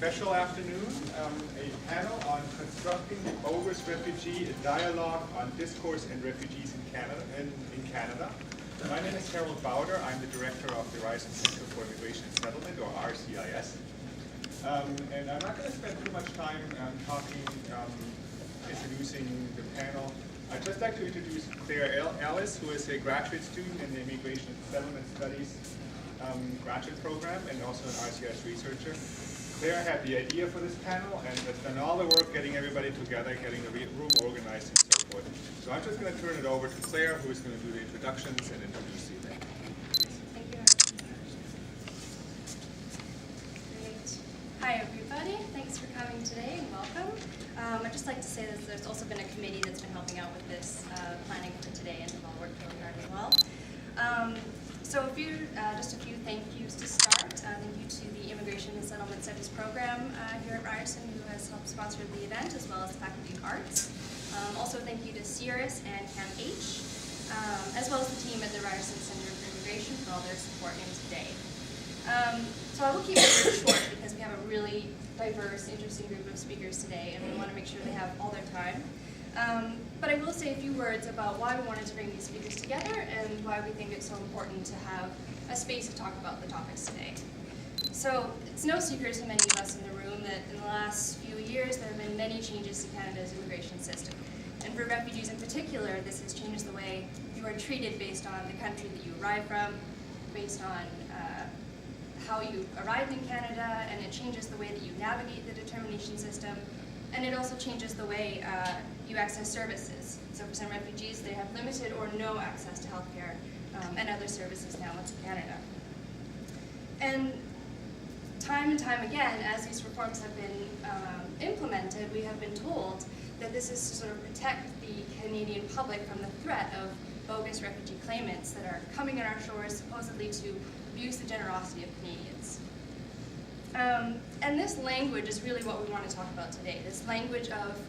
special afternoon, a panel on constructing the Bogus Refugee, a dialogue on discourse and refugees in Canada. My name is Harold Bowder. I'm the director of the Ryerson Center for Immigration and Settlement, or RCIS. And I'm not going to spend too much time introducing the panel. I'd just like to introduce Claire Ellis, who is a graduate student in the Immigration and Settlement Studies graduate program and also an RCIS researcher. Claire had the idea for this panel and has done all the work getting everybody together, getting the room organized and so forth. So I'm just going to turn it over to Claire, who is going to do the introductions and introduce the event. Thank you. Great. Hi, everybody. Thanks for coming today and welcome. I'd just like to say that there's also been a committee that's been helping out with this planning for today, and they've all worked really hard as well. So just a few thank yous to start. Thank you to the Immigration and Settlement Studies program here at Ryerson, who has helped sponsor the event, as well as the Faculty of Arts. Also thank you to Cirrus and CAMH, as well as the team at the Ryerson Center for Immigration for all their support in today. So I will keep it very short because we have a really diverse, interesting group of speakers today, and we want to make sure they have all their time. But I will say a few words about why we wanted to bring these speakers together and why we think it's so important to have a space to talk about the topics today. So it's no secret to many of us in the room that in the last few years there have been many changes to Canada's immigration system. And for refugees in particular, this has changed the way you are treated based on the country that you arrive from, based on how you arrived in Canada, and it changes the way that you navigate the determination system. And it also changes the way you access services. So for some refugees, they have limited or no access to healthcare and other services now into Canada. And time again, as these reforms have been implemented, we have been told that this is to sort of protect the Canadian public from the threat of bogus refugee claimants that are coming on our shores supposedly to abuse the generosity of Canadians. And this language is really what we want to talk about today. This language of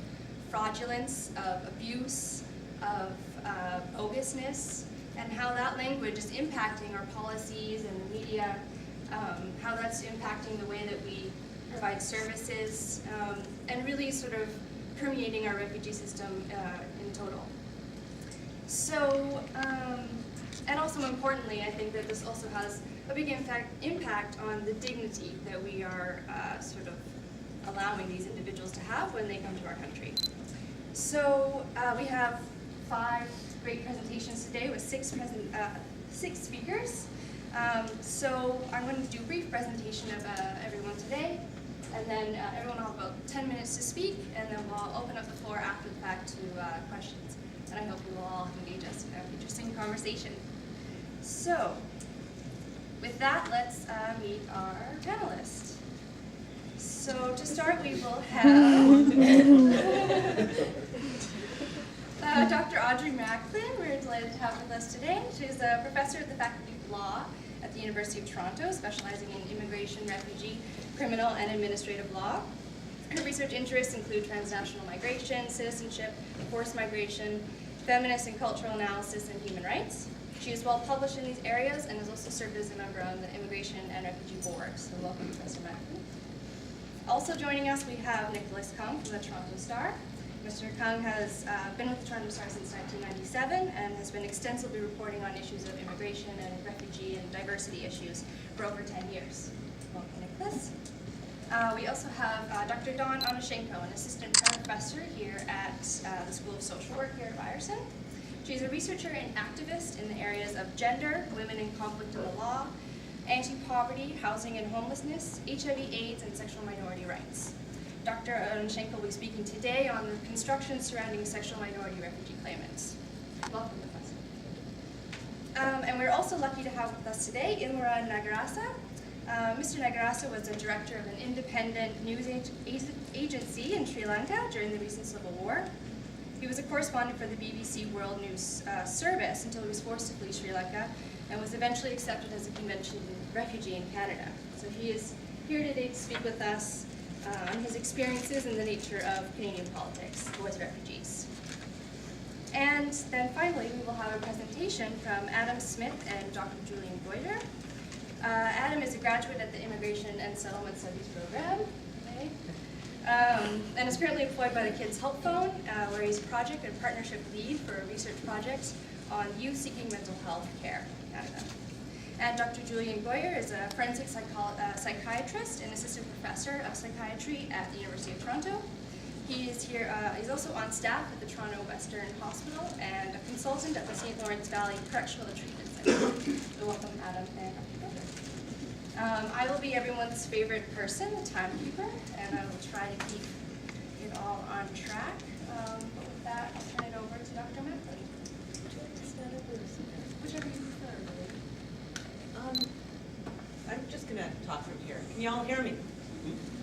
fraudulence, of abuse, of bogusness, and how that language is impacting our policies and the media, how that's impacting the way that we provide services, and really sort of permeating our refugee system in total. So, and also importantly, I think that this also has a big impact on the dignity that we are sort of allowing these individuals to have when they come to our country. So we have 5 great presentations today with 6 speakers. So I'm going to do a brief presentation of everyone today, and then everyone will have about 10 minutes to speak, and then we'll open up the floor after the fact to questions. And I hope you will all engage us in an interesting conversation. So, with that, let's meet our panelists. So to start, we will have Dr. Audrey Macklin. We're delighted to have with us today. She's a professor at the Faculty of Law at the University of Toronto, specializing in immigration, refugee, criminal, and administrative law. Her research interests include transnational migration, citizenship, forced migration, feminist and cultural analysis, and human rights. She is well published in these areas and has also served as a member on the Immigration and Refugee Board. So welcome, Professor Macklin. Also joining us, we have Nicholas Keung from the Toronto Star. Mr. Keung has been with the Toronto Star since 1997 and has been extensively reporting on issues of immigration and refugee and diversity issues for over 10 years. Welcome, Nicholas. We also have Dr. Dawn Onishenko, an assistant professor here at the School of Social Work here at Ryerson. She's a researcher and activist in the areas of gender, women in conflict in the law, anti-poverty, housing and homelessness, HIV/AIDS, and sexual minority rights. Dr. Onishenko will be speaking today on the construction surrounding sexual minority refugee claimants. Welcome, Professor. And we're also lucky to have with us today Ilmaran Nagarasa. Mr. Nagarasa was the director of an independent news agency in Sri Lanka during the recent civil war. He was a correspondent for the BBC World News Service until he was forced to flee Sri Lanka and was eventually accepted as a convention refugee in Canada. So he is here today to speak with us on his experiences and the nature of Canadian politics towards refugees. And then finally, we will have a presentation from Adam Smith and Dr. Julian Gojer. Adam is a graduate at the Immigration and Settlement Studies program. and is currently employed by the Kids Help Phone, where he's project and partnership lead for a research project on youth seeking mental health care in Canada. And Dr. Julian Gojer is a forensic psychiatrist and assistant professor of psychiatry at the University of Toronto. He is here, he's also on staff at the Toronto Western Hospital and a consultant at the St. Lawrence Valley Correctional Treatment Center. So welcome, Adam and Dr. Gojer. I will be everyone's favorite person, the timekeeper, and I will try to keep it all on track. But with that, I'll turn it over to Dr. Macklin. Whichever you prefer, really. I'm just going to talk from here. Can you all hear me?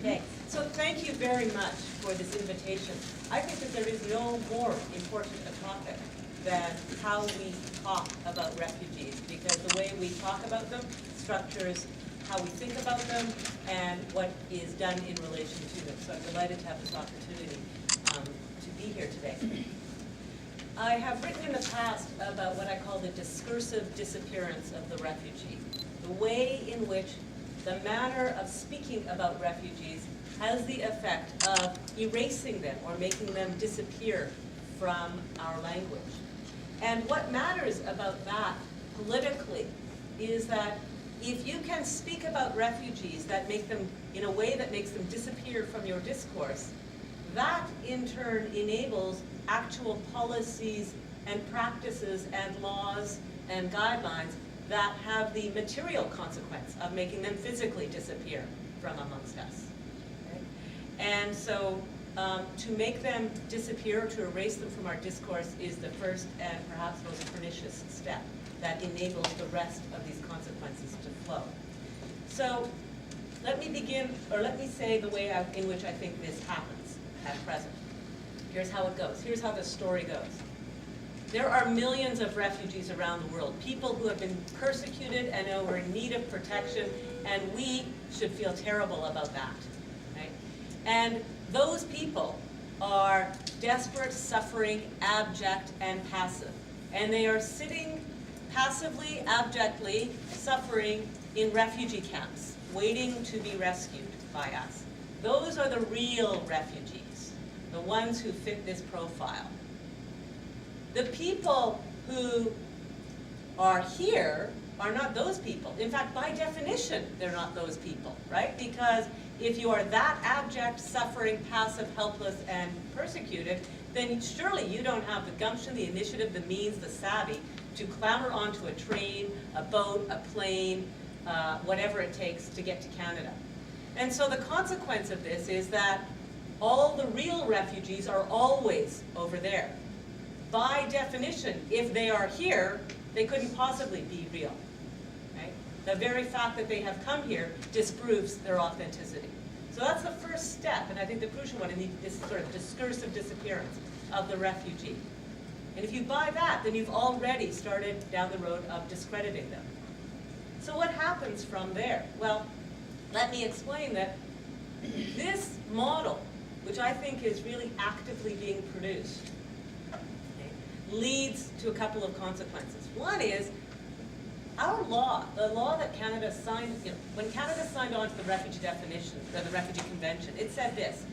Okay. So thank you very much for this invitation. I think that there is no more important a topic than how we talk about refugees, because the way we talk about them structures how we think about them and what is done in relation to them. So I'm delighted to have this opportunity to be here today. I have written in the past about what I call the discursive disappearance of the refugee, the way in which the manner of speaking about refugees has the effect of erasing them or making them disappear from our language. And what matters about that politically is that if you can speak about refugees that make them in a way that makes them disappear from your discourse, that in turn enables actual policies and practices and laws and guidelines that have the material consequence of making them physically disappear from amongst us. Right? And so to make them disappear, to erase them from our discourse is the first and perhaps most pernicious step that enables the rest of these consequences to flow. So let me begin, or let me say the way in which I think this happens at present. Here's how it goes. Here's how the story goes. There are millions of refugees around the world, people who have been persecuted and who are in need of protection, and we should feel terrible about that. Right? And those people are desperate, suffering, abject, and passive. And they are sitting passively, abjectly, suffering in refugee camps, waiting to be rescued by us. Those are the real refugees, the ones who fit this profile. The people who are here are not those people. In fact, by definition, they're not those people, right? Because if you are that abject, suffering, passive, helpless, and persecuted, then surely you don't have the gumption, the initiative, the means, the savvy to clamber onto a train, a boat, a plane, whatever it takes to get to Canada. And so the consequence of this is that all the real refugees are always over there. By definition, if they are here, they couldn't possibly be real. Right? The very fact that they have come here disproves their authenticity. So that's the first step, and I think the crucial one in this sort of discursive disappearance of the refugee. And if you buy that, then you've already started down the road of discrediting them. So what happens from there? Well, let me explain that this model, which I think is really actively being produced, leads to a couple of consequences. One is our law, the law that Canada signed, when Canada signed on to the refugee definition, the Refugee Convention, it said this: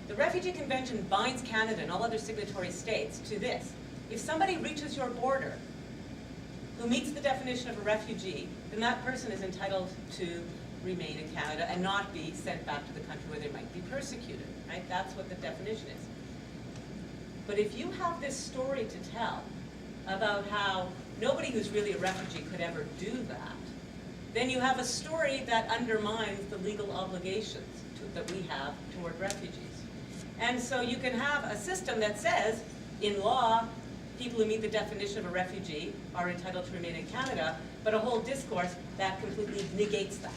the Refugee Convention binds Canada and all other signatory states to this. If somebody reaches your border who meets the definition of a refugee, then that person is entitled to remain in Canada and not be sent back to the country where they might be persecuted, right? That's what the definition is. But if you have this story to tell about how nobody who's really a refugee could ever do that, then you have a story that undermines the legal obligations that we have toward refugees. And so you can have a system that says, in law, people who meet the definition of a refugee are entitled to remain in Canada, but a whole discourse that completely negates that.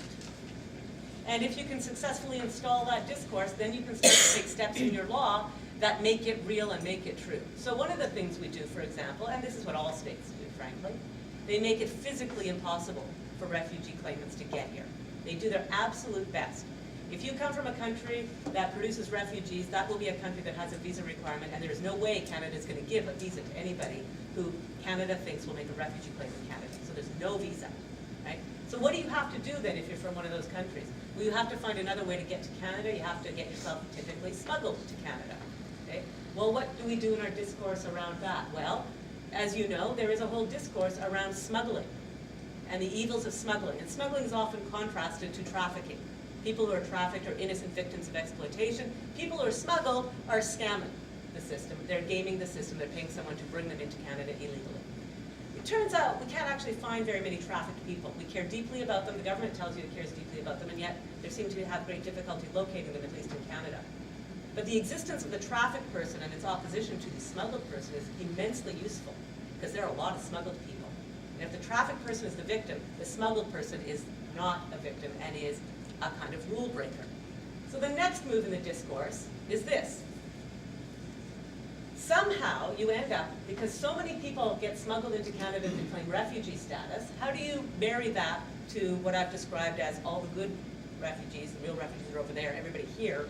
And if you can successfully install that discourse, then you can start to take steps in your law that make it real and make it true. So one of the things we do, for example, and this is what all states do, frankly, they make it physically impossible for refugee claimants to get here. They do their absolute best. If you come from a country that produces refugees, that will be a country that has a visa requirement, and there is no way Canada is going to give a visa to anybody who Canada thinks will make a refugee claim in Canada. So there's no visa, right? So what do you have to do then if you're from one of those countries? Well, you have to find another way to get to Canada. You have to get yourself typically smuggled to Canada. Okay? Well, what do we do in our discourse around that? Well, as you know, there is a whole discourse around smuggling and the evils of smuggling. And smuggling is often contrasted to trafficking. People who are trafficked are innocent victims of exploitation. People who are smuggled are scamming the system. They're gaming the system. They're paying someone to bring them into Canada illegally. It turns out we can't actually find very many trafficked people. We care deeply about them. The government tells you it cares deeply about them, and yet there seem to have great difficulty locating them, at least in Canada. But the existence of the trafficked person and its opposition to the smuggled person is immensely useful, because there are a lot of smuggled people. And if the trafficked person is the victim, the smuggled person is not a victim and is a kind of rule breaker. So the next move in the discourse is this. Somehow you end up, because so many people get smuggled into Canada to claim refugee status, how do you marry that to what I've described as all the good refugees, the real refugees are over there, everybody here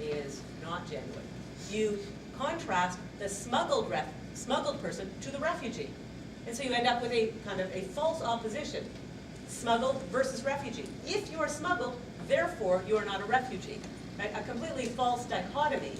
is not genuine. You contrast the smuggled person to the refugee. And so you end up with a kind of a false opposition, smuggled versus refugee. If you are smuggled, therefore you are not a refugee. Right? A completely false dichotomy,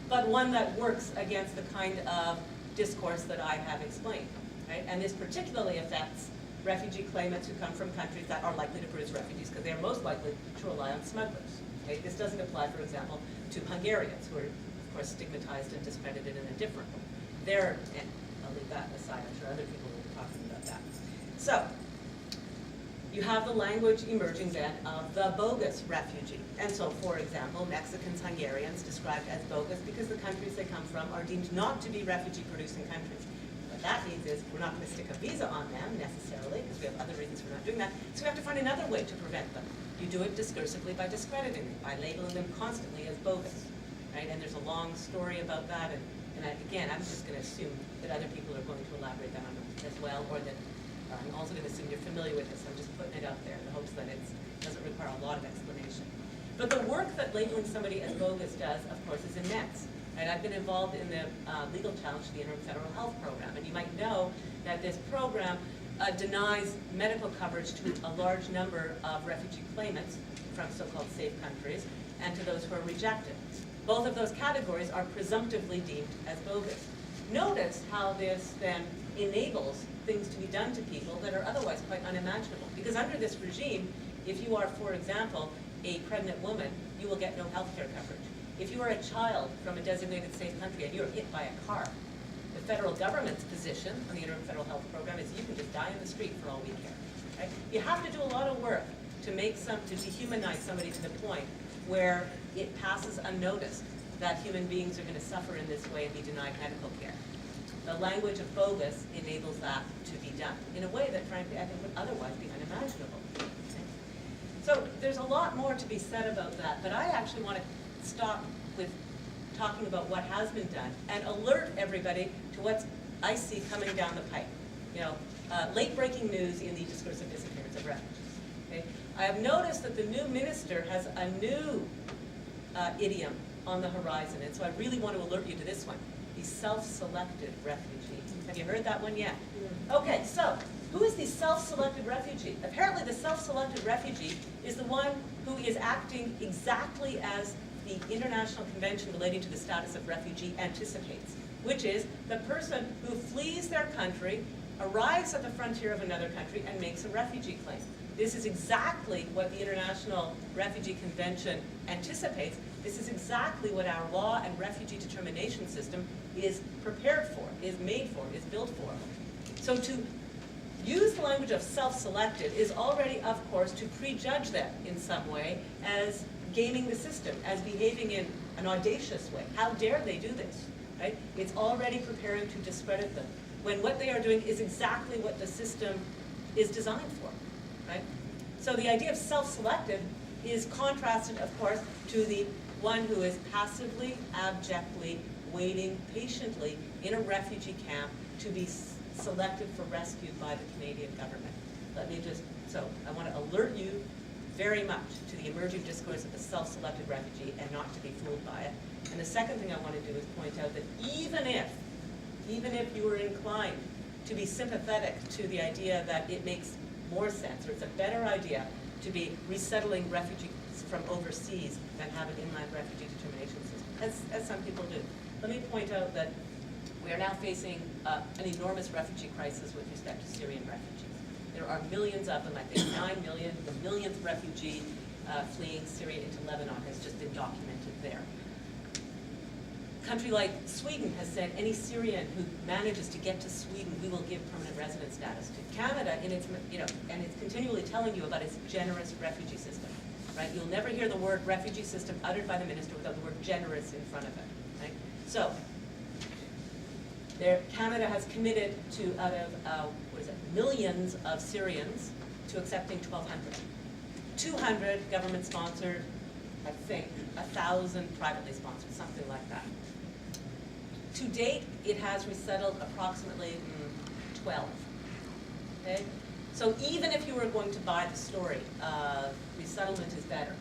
but one that works against the kind of discourse that I have explained. Right? And this particularly affects refugee claimants who come from countries that are likely to produce refugees, because they are most likely to rely on smugglers. Okay? This doesn't apply, for example, to Hungarians, who are, of course, stigmatized and discredited in a different way. They're, and I'll leave that aside, I'm sure other people will be talking about that. So, you have the language emerging then of the bogus refugee. And so, for example, Mexicans, Hungarians described as bogus because the countries they come from are deemed not to be refugee-producing countries. What that means is we're not going to stick a visa on them necessarily, because we have other reasons for not doing that. So we have to find another way to prevent them. You do it discursively by discrediting them, by labeling them constantly as bogus. Right? And there's a long story about that. And again, I'm just going to assume that other people are going to elaborate that on it as well, or that I'm also going to assume you're familiar with this. I'm just putting it out there in the hopes that it doesn't require a lot of explanation. But the work that labeling somebody as bogus does, of course, is immense. And I've been involved in the legal challenge to the Interim Federal Health Program. And you might know that this program denies medical coverage to a large number of refugee claimants from so-called safe countries and to those who are rejected. Both of those categories are presumptively deemed as bogus. Notice how this then enables things to be done to people that are otherwise quite unimaginable. Because under this regime, if you are, for example, a pregnant woman, you will get no health care coverage. If you are a child from a designated safe country and you're hit by a car, the federal government's position on the Interim Federal Health Program is you can just die in the street for all we care. Right? You have to do a lot of work to dehumanize somebody to the point where it passes unnoticed that human beings are going to suffer in this way and be denied medical care. The language of bogus enables that to be done in a way that, frankly, I think would otherwise be unimaginable. Okay? So there's a lot more to be said about that, but I actually want to stop with talking about what has been done and alert everybody to what I see coming down the pipe. You know, late-breaking news in the discourse of disappearance of refugees. Okay? I have noticed that the new minister has a new idiom on the horizon, and so I really want to alert you to this one, the self-selected refugee. Have you heard that one yet? Yeah. Okay, so who is the self-selected refugee? Apparently the self-selected refugee is the one who is acting exactly as the International Convention relating to the status of refugee anticipates, which is the person who flees their country, arrives at the frontier of another country, and makes a refugee claim. This is exactly what the International Refugee Convention anticipates. This is exactly what our law and refugee determination system is prepared for, is made for, is built for. So to use the language of self-selected is already, of course, to prejudge them in some way as gaming the system, as behaving in an audacious way. How dare they do this, right? It's already preparing to discredit them, when what they are doing is exactly what the system is designed for, right? So the idea of self-selected is contrasted, of course, to the one who is passively, abjectly, waiting patiently in a refugee camp to be selected for rescue by the Canadian government. So I want to alert you very much to the emerging discourse of the self-selected refugee and not to be fooled by it. And the second thing I want to do is point out that even if you are inclined to be sympathetic to the idea that it makes more sense, or it's a better idea to be resettling refugee migrants from overseas than have an inland refugee determination system, as some people do. Let me point out that we are now facing an enormous refugee crisis with respect to Syrian refugees. There are millions of them, I think 9 million. The millionth refugee fleeing Syria into Lebanon has just been documented there. A country like Sweden has said any Syrian who manages to get to Sweden, we will give permanent residence status to. Canada, in its, and it's continually telling you about its generous refugee system, right? You'll never hear the word refugee system uttered by the minister without the word generous in front of it, right? So, Canada has committed to, out of, millions of Syrians, to accepting 1,200. 200 government-sponsored, I think, 1,000 privately sponsored, something like that. To date, it has resettled approximately 12. Okay? So even if you were going to buy the story, resettlement is better.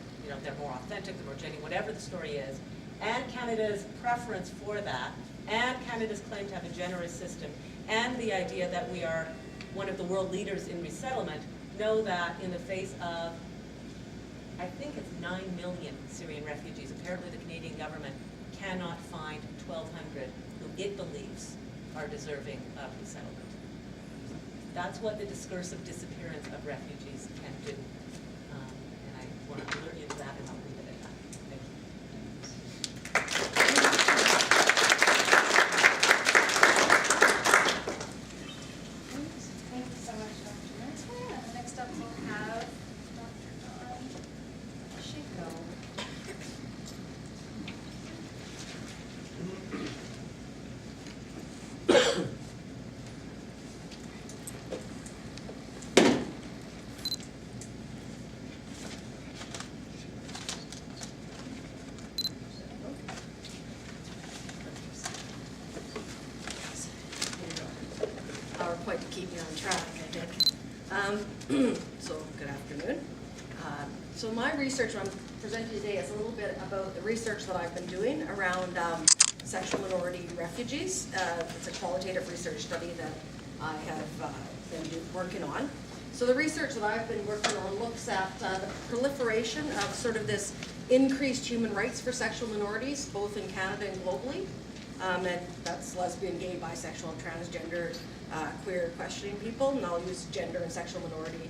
They're more authentic, they're more genuine, whatever the story is, and Canada's preference for that, and Canada's claim to have a generous system, and the idea that we are one of the world leaders in resettlement, know that in the face of, I think it's 9 million Syrian refugees, apparently the Canadian government cannot find 1,200 who it believes are deserving of resettlement. That's what the discourse of disappearance of refugees can do. And I want to alert you to that, and I'll leave it at that. Thank you. Thank you so much, Dr. Macklin. And next up we'll have Dr. Dawn Onishenko. PowerPoint to keep me on track, I think. So, good afternoon. So my research I'm presenting today is a little bit about the research that I've been doing around sexual minority refugees. It's a qualitative research study that I have been working on. So the research that I've been working on looks at the proliferation of sort of this increased human rights for sexual minorities, both in Canada and globally. And that's lesbian, gay, bisexual, transgender, queer questioning people, and I'll use gender and sexual minority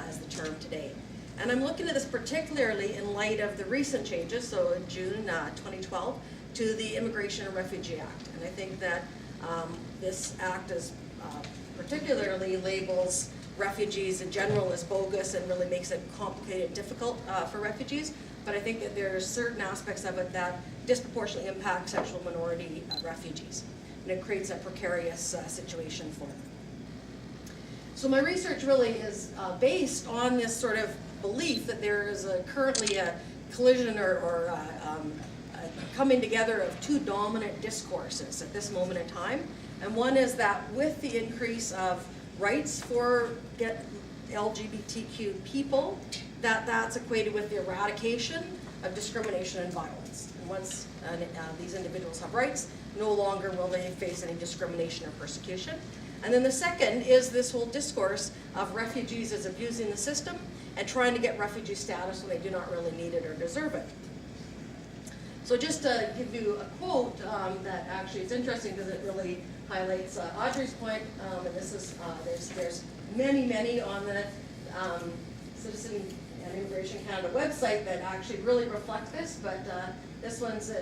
as the term today. And I'm looking at this particularly in light of the recent changes, so in June 2012, to the Immigration and Refugee Act. And I think that this act is particularly labels refugees in general as bogus and really makes it complicated and difficult for refugees. But I think that there are certain aspects of it that disproportionately impact sexual minority refugees. And it creates a precarious situation for them. So my research really is based on this sort of belief that there is currently a collision or a coming together of two dominant discourses at this moment in time. And one is that with the increase of rights for LGBTQ people, that's equated with the eradication of discrimination and violence. And once these individuals have rights, no longer will they face any discrimination or persecution. And then the second is this whole discourse of refugees as abusing the system and trying to get refugee status when they do not really need it or deserve it. So just to give you a quote that actually is interesting because it really highlights Audrey's point, and this is, there's many on the Citizen and Immigration Canada website that actually really reflect this, but this one's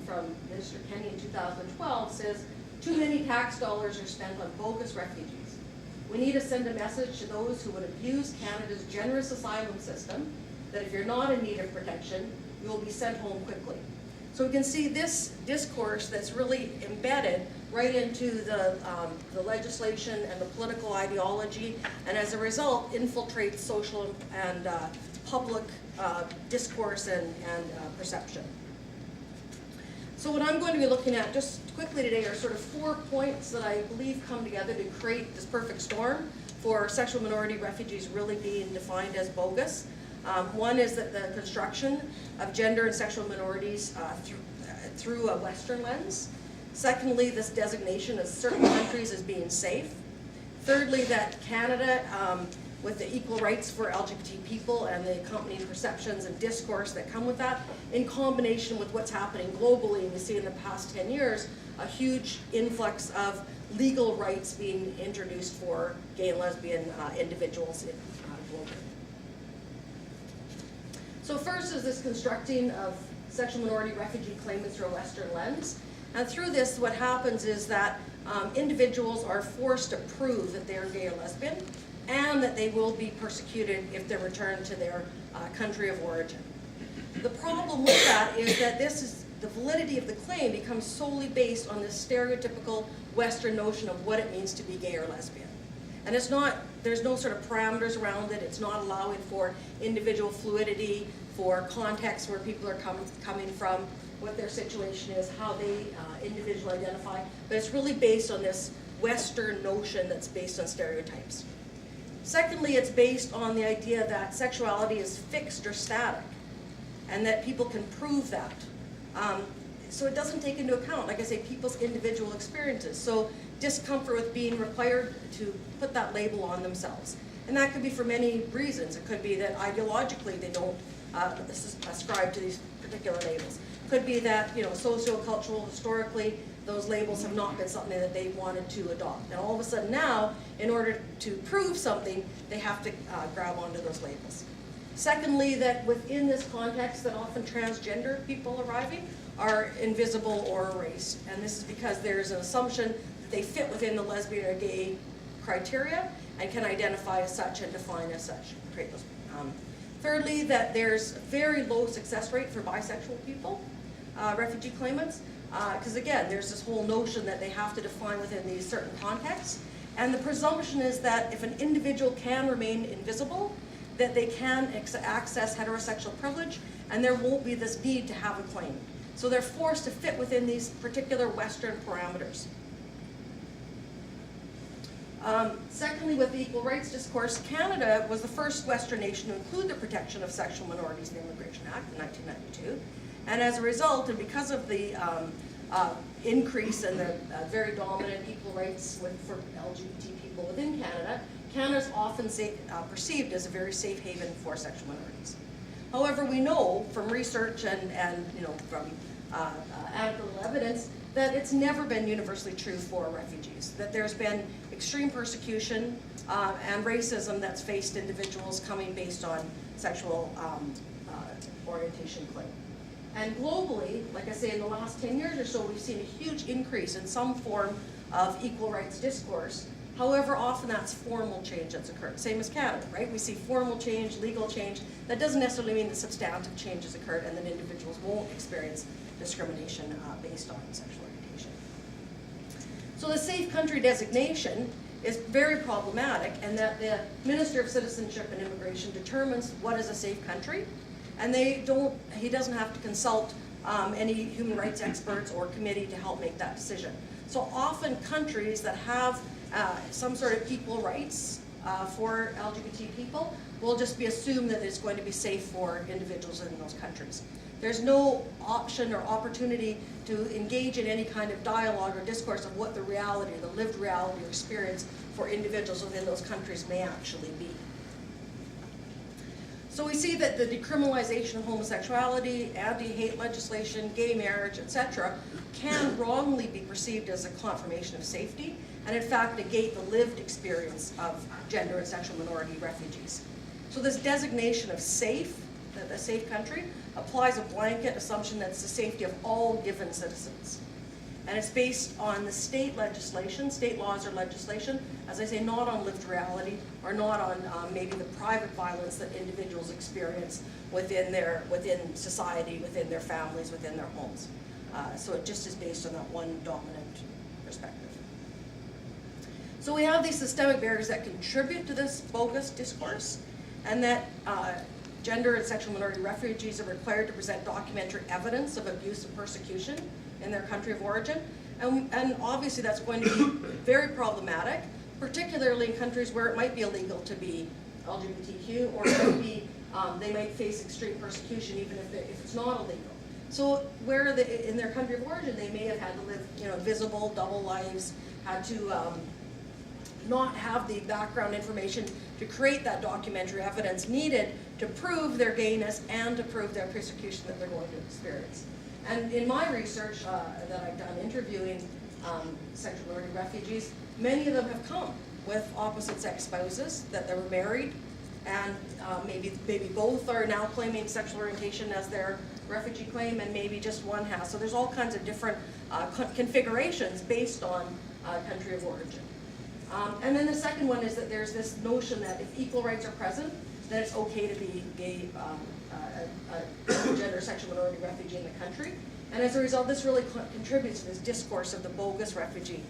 from Minister Kenny in 2012 says, too many tax dollars are spent on bogus refugees. We need to send a message to those who would abuse Canada's generous asylum system that if you're not in need of protection, you will be sent home quickly. So we can see this discourse that's really embedded right into the legislation and the political ideology, and as a result infiltrates social and public discourse and perception. So what I'm going to be looking at just quickly today are sort of 4 points that I believe come together to create this perfect storm for sexual minority refugees really being defined as bogus. One is that the construction of gender and sexual minorities through a Western lens. Secondly, this designation of certain countries as being safe. Thirdly, that Canada with the equal rights for LGBT people and the accompanying perceptions and discourse that come with that, in combination with what's happening globally. We see in the past 10 years a huge influx of legal rights being introduced for gay and lesbian individuals globally. So first is this constructing of sexual minority refugee claimants through a Western lens. And through this, what happens is that individuals are forced to prove that they are gay or lesbian, and that they will be persecuted if they're returned to their country of origin. The problem with that is that the validity of the claim becomes solely based on this stereotypical Western notion of what it means to be gay or lesbian. And there's no sort of parameters around it. It's not allowing for individual fluidity, for context where people are coming from, what their situation is, how they individually identify. But it's really based on this Western notion that's based on stereotypes. Secondly, it's based on the idea that sexuality is fixed or static, and that people can prove that. So it doesn't take into account, like I say, people's individual experiences. So discomfort with being required to put that label on themselves. And that could be for many reasons. It could be that ideologically they don't ascribe to these particular labels. It could be that, socio-cultural, historically, those labels have not been something that they wanted to adopt. And all of a sudden now, in order to prove something, they have to grab onto those labels. Secondly, that within this context, that often transgender people arriving are invisible or erased. And this is because there's an assumption that they fit within the lesbian or gay criteria and can identify as such and define as such. Thirdly, that there's very low success rate for bisexual people, refugee claimants. Because again, there's this whole notion that they have to define within these certain contexts. And the presumption is that if an individual can remain invisible, that they can access heterosexual privilege, and there won't be this need to have a claim. So they're forced to fit within these particular Western parameters. Secondly, with the Equal Rights Discourse, Canada was the first Western nation to include the protection of sexual minorities in the Immigration Act in 1992. And as a result, and because of the increase in the very dominant equal rights for LGBT people within Canada, Canada is often perceived as a very safe haven for sexual minorities. However, we know from research and from anecdotal evidence that it's never been universally true for refugees, that there's been extreme persecution and racism that's faced individuals coming based on sexual orientation claim. And globally, like I say, in the last 10 years or so, we've seen a huge increase in some form of equal rights discourse. However, often that's formal change that's occurred. Same as Canada, right? We see formal change, legal change. That doesn't necessarily mean that substantive change has occurred and that individuals won't experience discrimination based on sexual orientation. So the safe country designation is very problematic, and that the Minister of Citizenship and Immigration determines what is a safe country, and he doesn't have to consult any human rights experts or committee to help make that decision. So often countries that have some sort of equal rights for LGBT people will just be assumed that it's going to be safe for individuals in those countries. There's no option or opportunity to engage in any kind of dialogue or discourse of what the reality, the lived reality or experience for individuals within those countries may actually be. So we see that the decriminalization of homosexuality, anti-hate legislation, gay marriage, etc., can wrongly be perceived as a confirmation of safety, and in fact negate the lived experience of gender and sexual minority refugees. So this designation of safe, a safe country, applies a blanket assumption that it's the safety of all given citizens. And it's based on the state legislation, state laws or legislation, as I say, not on lived reality or not on maybe the private violence that individuals experience within society, within their families, within their homes. So it just is based on that one dominant perspective. So we have these systemic barriers that contribute to this bogus discourse, and that gender and sexual minority refugees are required to present documentary evidence of abuse and persecution in their country of origin. And obviously that's going to be very problematic, particularly in countries where it might be illegal to be LGBTQ, or it might be, they might face extreme persecution even if it's not illegal. So where in their country of origin they may have had to live visible, double lives, had to not have the background information to create that documentary evidence needed to prove their gayness and to prove their persecution that they're going to experience. And in my research that I've done interviewing sexual minority refugees, many of them have come with opposite-sex spouses, that they were married, and maybe both are now claiming sexual orientation as their refugee claim, and maybe just one has. So there's all kinds of different configurations based on country of origin. And then the second one is that there's this notion that if equal rights are present, then it's okay to be gay, a gender sexual minority refugee in the country. And as a result, this really contributes to this discourse of the bogus refugee,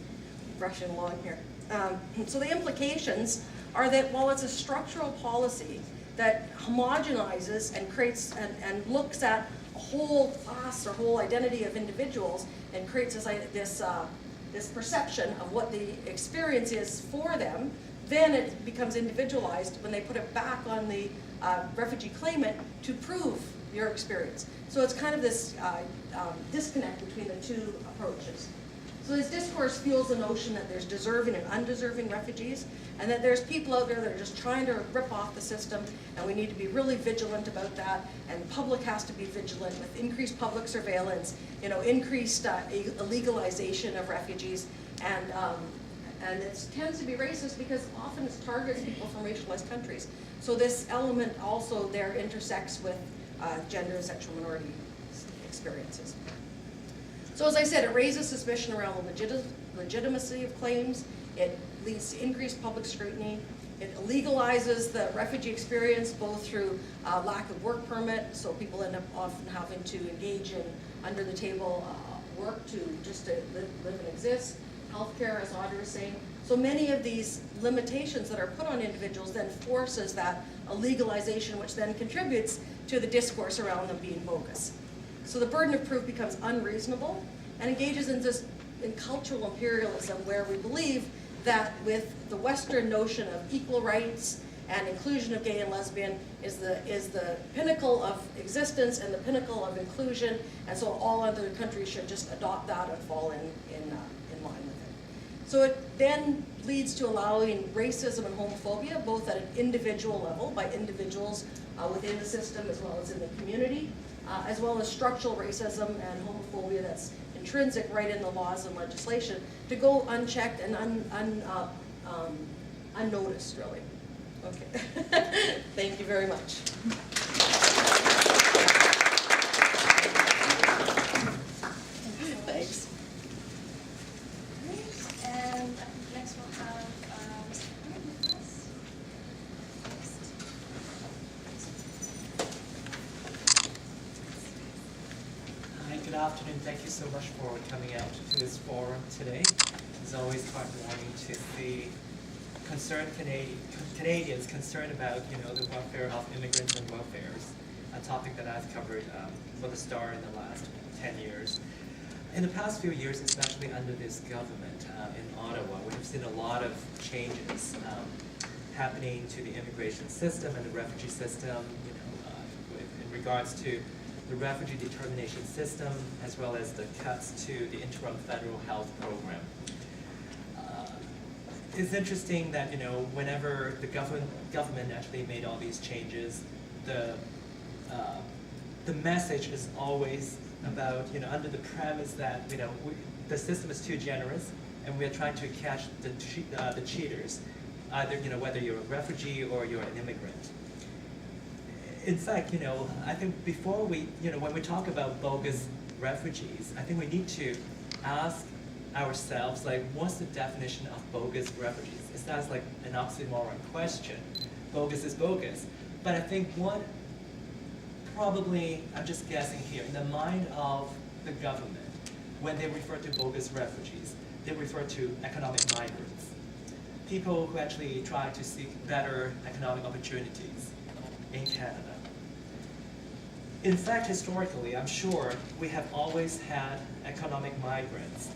rushing along here. So the implications are that while it's a structural policy that homogenizes and creates and looks at a whole class or whole identity of individuals and creates this perception of what the experience is for them, then it becomes individualized when they put it back on the refugee claimant to prove your experience. So it's kind of this disconnect between the two approaches. So this discourse fuels the notion that there's deserving and undeserving refugees, and that there's people out there that are just trying to rip off the system, and we need to be really vigilant about that, and the public has to be vigilant with increased public surveillance, increased illegalization of refugees, and it tends to be racist because often it targets people from racialized countries. So this element also there intersects with gender and sexual minority experiences. So as I said, it raises suspicion around the legitimacy of claims. It leads to increased public scrutiny. It illegalizes the refugee experience both through lack of work permit, so people end up often having to engage in under-the-table work to live and exist. Healthcare, as Audrey was saying. So many of these limitations that are put on individuals then forces that illegalization, which then contributes to the discourse around them being bogus. So the burden of proof becomes unreasonable and engages in cultural imperialism, where we believe that with the Western notion of equal rights and inclusion of gay and lesbian is the pinnacle of existence and the pinnacle of inclusion, and so all other countries should just adopt that and fall in line with it. So it then leads to allowing racism and homophobia, both at an individual level, by individuals within the system as well as in the community, as well as structural racism and homophobia that's intrinsic right in the laws and legislation, to go unchecked and unnoticed, really. Okay. Thank you very much. Thanks. Great. And next we'll have Mr. Keung with us. Hi, good afternoon. Thank you so much for coming out to this forum today. It's always heartwarming to see concerned Canadians concerned about the welfare of immigrants and welfares, a topic that I've covered for the Star in the last 10 years. In the past few years, especially under this government in Ottawa, we have seen a lot of changes happening to the immigration system and the refugee system, in regards to the refugee determination system, as well as the cuts to the interim federal health program. It's interesting that whenever the government actually made all these changes, the message is always about under the premise that the system is too generous, and we are trying to catch the cheaters, either whether you're a refugee or you're an immigrant. In fact, I think before we when we talk about bogus refugees, I think we need to ask ourselves, what's the definition of bogus refugees? It's not like an oxymoron question. Bogus is bogus. But I think probably, I'm just guessing here, in the mind of the government, when they refer to bogus refugees, they refer to economic migrants. People who actually try to seek better economic opportunities in Canada. In fact, historically, I'm sure we have always had economic migrants,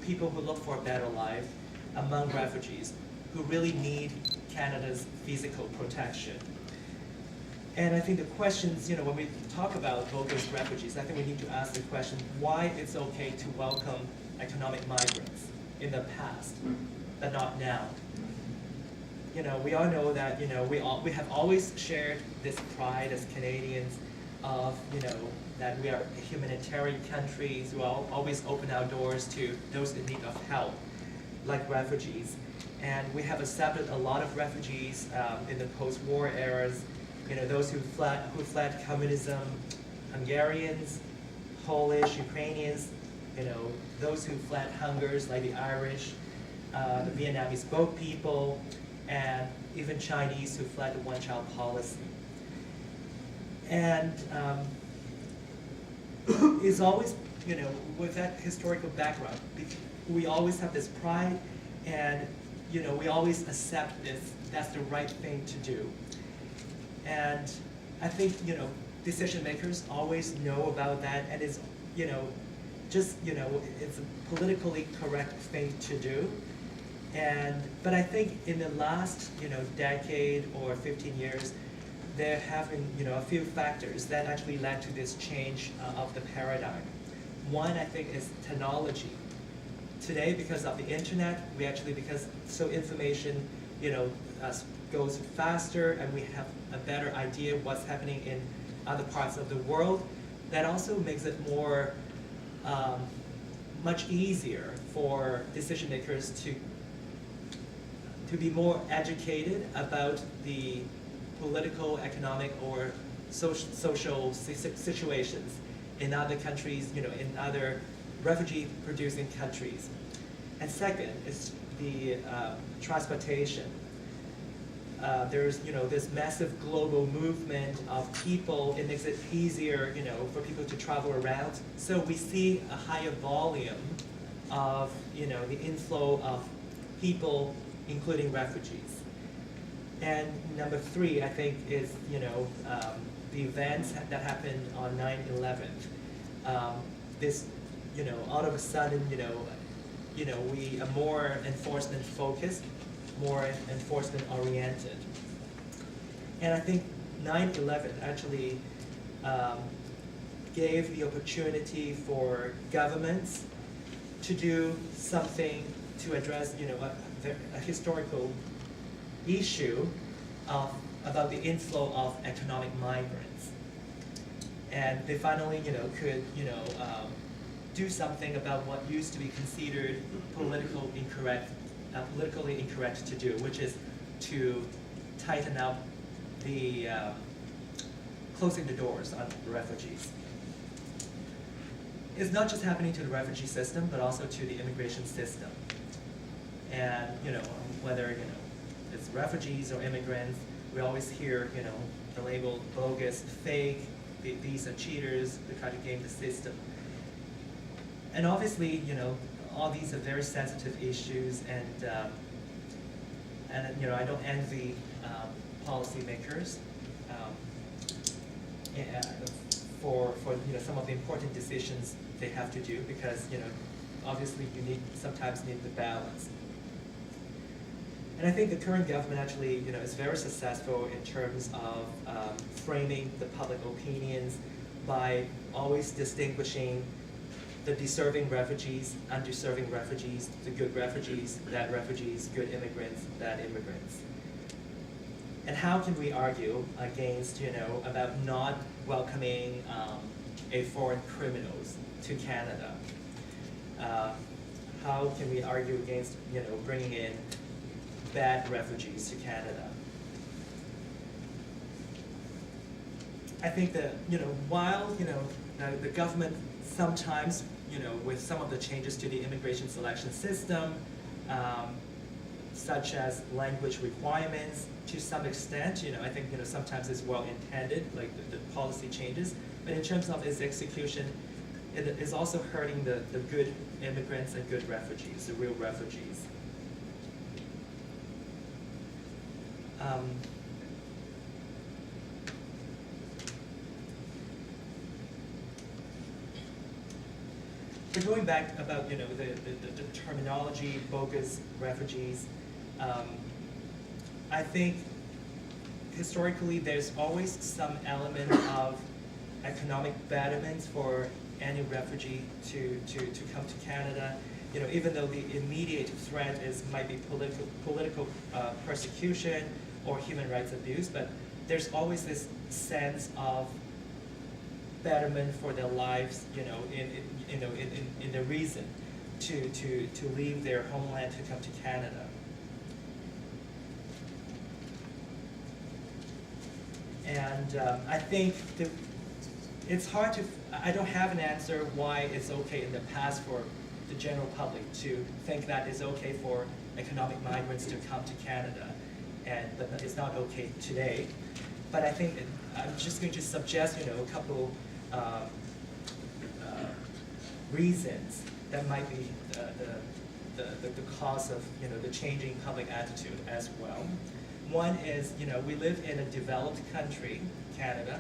people who look for a better life among refugees, who really need Canada's physical protection. And I think the questions, when we talk about bogus refugees, I think we need to ask the question why it's okay to welcome economic migrants in the past, but not now. You know, we all know that, you know, we have always shared this pride as Canadians of, you know, that we are a humanitarian countries. We always open our doors to those in need of help, like refugees. And we have accepted a lot of refugees in the post-war eras, you know, those who fled communism, Hungarians, Polish, Ukrainians, you know, those who fled hungers like the Irish, the Vietnamese boat people, and even Chinese who fled the one-child policy. And it's always, you know, with that historical background, we always have this pride, and, you know, we always accept this, that's the right thing to do. And I think, you know, decision makers always know about that, and it's, you know, just, you know, it's a politically correct thing to do. But I think in the last, you know, decade or 15 years, there have been, you know, a few factors that actually led to this change of the paradigm. One, I think, is technology. Today, because of the internet, because information, you know, goes faster, and we have a better idea of what's happening in other parts of the world. That also makes it more, much easier for decision makers to be more educated about the political, economic, or social situations in other countries, you know, in other refugee-producing countries. And second is the transportation. There's, you know, this massive global movement of people. It makes it easier, you know, for people to travel around. So we see a higher volume of, you know, the inflow of people, including refugees. And number three, I think, is, you know, the events that happened on 9/11. This, you know, all of a sudden, you know, we are more enforcement focused, more enforcement oriented. And I think 9/11 actually gave the opportunity for governments to do something to address, you know, a historical issue about the inflow of economic migrants. And they finally, you know, could, you know, do something about what used to be considered politically incorrect to do, which is to tighten up the closing the doors on the refugees. It's not just happening to the refugee system, but also to the immigration system. And, you know, whether, you know, it's refugees or immigrants, we always hear, you know, the label bogus, fake, these are cheaters, they try to game the system. And obviously, you know, all these are very sensitive issues, and you know, I don't envy policymakers for you know, some of the important decisions they have to do, because, you know, obviously you sometimes need the balance. And I think the current government actually, you know, is very successful in terms of framing the public opinions by always distinguishing the deserving refugees, undeserving refugees, the good refugees, bad refugees, good immigrants, bad immigrants. And how can we argue against, you know, about not welcoming a foreign criminals to Canada? How can we argue against, you know, bringing in bad refugees to Canada? I think that, you know, while, you know, the government sometimes, you know, with some of the changes to the immigration selection system, such as language requirements, to some extent, you know, I think, you know, sometimes it's well intended, like the policy changes, but in terms of its execution, it is also hurting the good immigrants and good refugees, the real refugees. But going back about, you know, the terminology, bogus refugees, I think historically there's always some element of economic betterment for any refugee to come to Canada. even though the immediate threat might be political persecution or human rights abuse, but there's always this sense of betterment for their lives, in the reason to leave their homeland to come to Canada. And I think it's hard to, I don't have an answer why it's okay in the past for the general public to think that it's okay for economic migrants to come to Canada, but it's not okay today. But I think I'm just going to suggest, a couple reasons that might be the cause of, the changing public attitude as well. One is, we live in a developed country, Canada,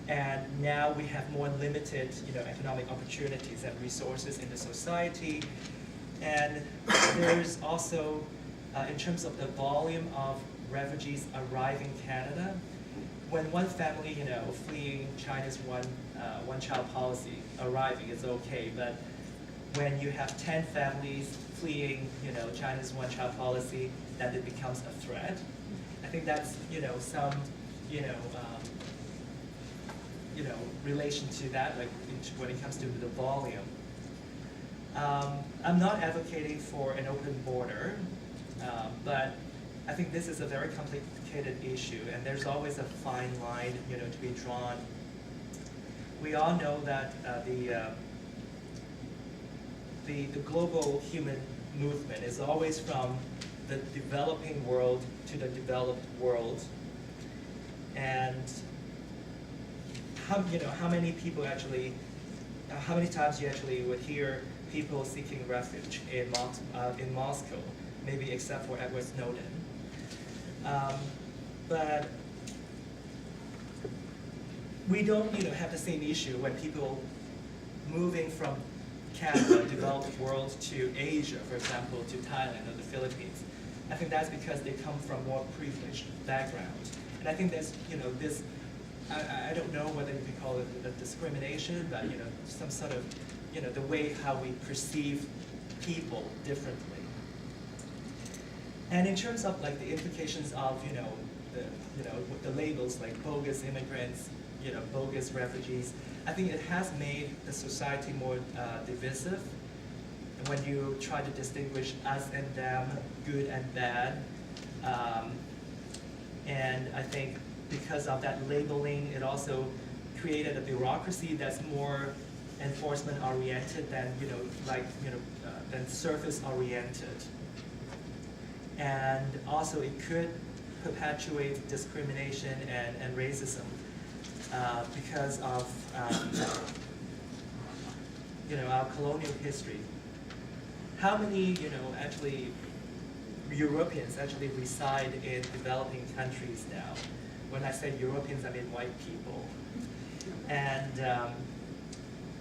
and now we have more limited, economic opportunities and resources in the society. And there's also, in terms of the volume of refugees arriving in Canada, when one family, fleeing China's one-child policy arriving is okay, but when you have 10 families fleeing, China's one-child policy, then it becomes a threat. I think that's, some, relation to that, like when it comes to the volume. I'm not advocating for an open border, but I think this is a very complicated issue, and there's always a fine line, to be drawn. We all know that the global human movement is always from the developing world to the developed world, and how many people actually, how many times you actually would hear people seeking refuge in Moscow, maybe except for Edward Snowden. But we don't, have the same issue when people moving from Canada, developed world, to Asia, for example, to Thailand or the Philippines. I think that's because they come from more privileged backgrounds. And I think there's, this, I don't know whether you can call it a discrimination, but, some sort of, the way how we perceive people differently. And in terms of like the implications of, the labels like bogus immigrants, bogus refugees, I think it has made the society more divisive. And when you try to distinguish us and them, good and bad, and I think because of that labeling, it also created a bureaucracy that's more enforcement oriented than than surface oriented. And also it could perpetuate discrimination and racism because of our colonial history. How many actually Europeans actually reside in developing countries now? When I say Europeans, I mean white people. And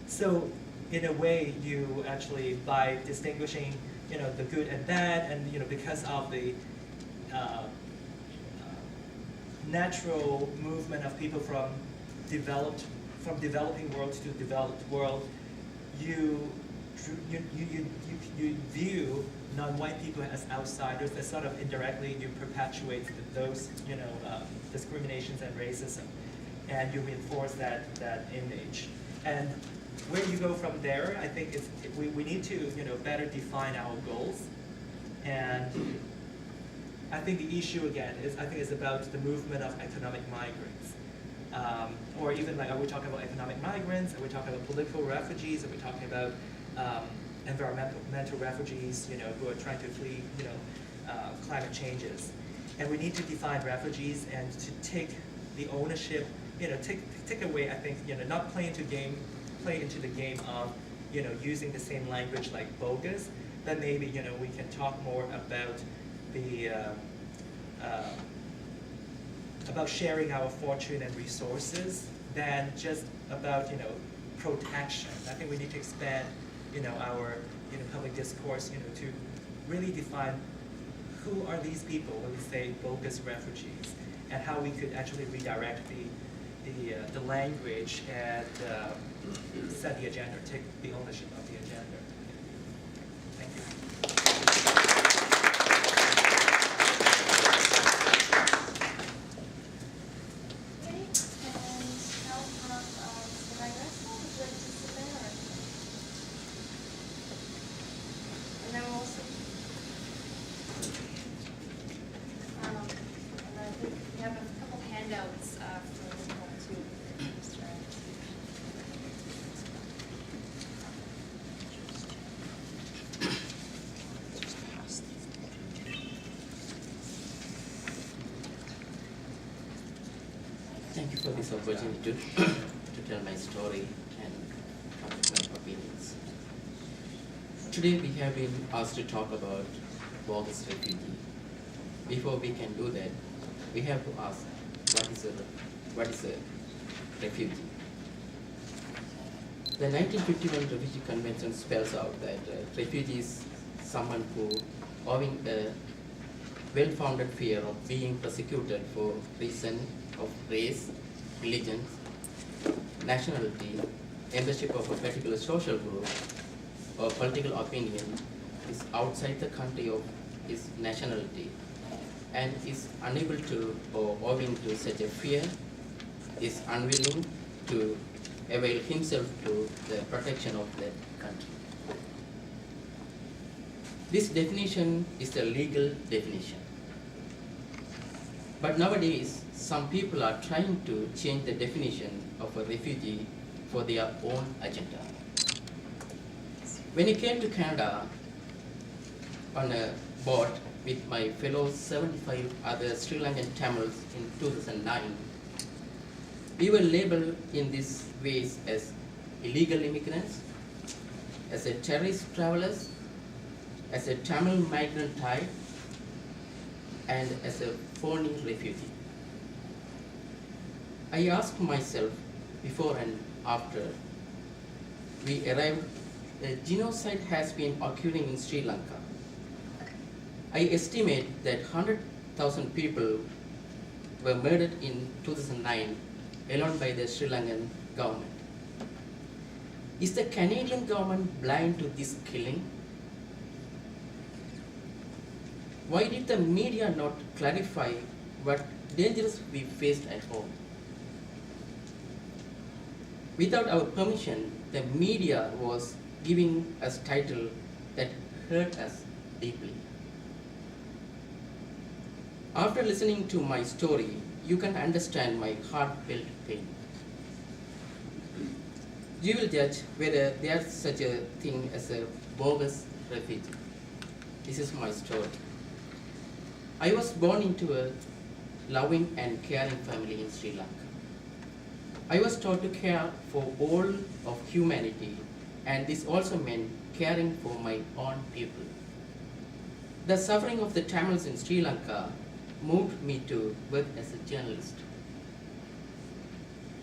so in a way, you actually, by distinguishing the good and bad, and because of the natural movement of people from developing world to developed world, you view non-white people as outsiders, that sort of indirectly you perpetuate those discriminations and racism, and you reinforce that image. And where you go from there, I think we need to better define our goals. And I think the issue again is about the movement of economic migrants, or even like, are we talking about economic migrants? Are we talking about political refugees? Are we talking about environmental refugees? Who are trying to flee climate changes? And we need to define refugees and to take the ownership. Take away. I think not play into the game of using the same language like bogus. Then maybe we can talk more about the about sharing our fortune and resources than just about protection. I think we need to expand our public discourse to really define who are these people when we say bogus refugees, and how we could actually redirect the language and set the agenda, take the ownership of the agenda. Thank you. Okay, and now we have Mr. Nagarasa. Would you like to submit or? And then we'll also. And then I think we have a couple handouts for this one too, Mr. Thank you for this opportunity to tell my story and talk about my opinions. Today we have been asked to talk about Bogus refugee. Before we can do that, we have to ask what is a refugee? The 1951 Refugee Convention spells out that refugee is someone who, owing a well-founded fear of being persecuted for reason of race, religion, nationality, membership of a particular social group, or political opinion, is outside the country of his nationality and is unable to, or owing to such a fear, is unwilling to avail himself to the protection of that country. This definition is the legal definition. But nowadays, some people are trying to change the definition of a refugee for their own agenda. When I came to Canada on a boat with my fellow 75 other Sri Lankan Tamils in 2009, we were labeled in these ways as illegal immigrants, as a terrorist travelers, as a Tamil migrant type, and as a phony refugee. I asked myself before and after we arrived, a genocide has been occurring in Sri Lanka. I estimate that 100,000 people were murdered in 2009 alone by the Sri Lankan government. Is the Canadian government blind to this killing? Why did the media not clarify what dangers we faced at home? Without our permission, the media was giving us title that hurt us deeply. After listening to my story, you can understand my heartfelt pain. You will judge whether there is such a thing as a bogus refugee. This is my story. I was born into a loving and caring family in Sri Lanka. I was taught to care for all of humanity, and this also meant caring for my own people. The suffering of the Tamils in Sri Lanka moved me to work as a journalist.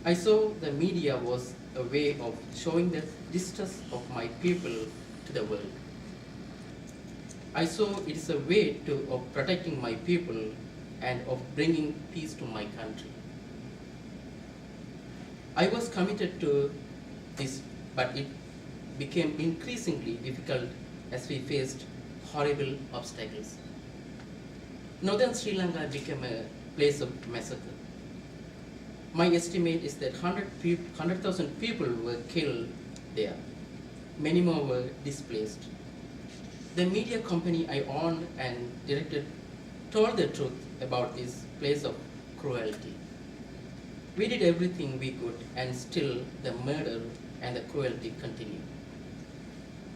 I saw the media was a way of showing the distress of my people to the world. I saw it is a way of protecting my people and of bringing peace to my country. I was committed to this, but it became increasingly difficult as we faced horrible obstacles. Northern Sri Lanka became a place of massacre. My estimate is that 100,000 people were killed there. Many more were displaced. The media company I owned and directed told the truth about this place of cruelty. We did everything we could, and still the murder and the cruelty continued.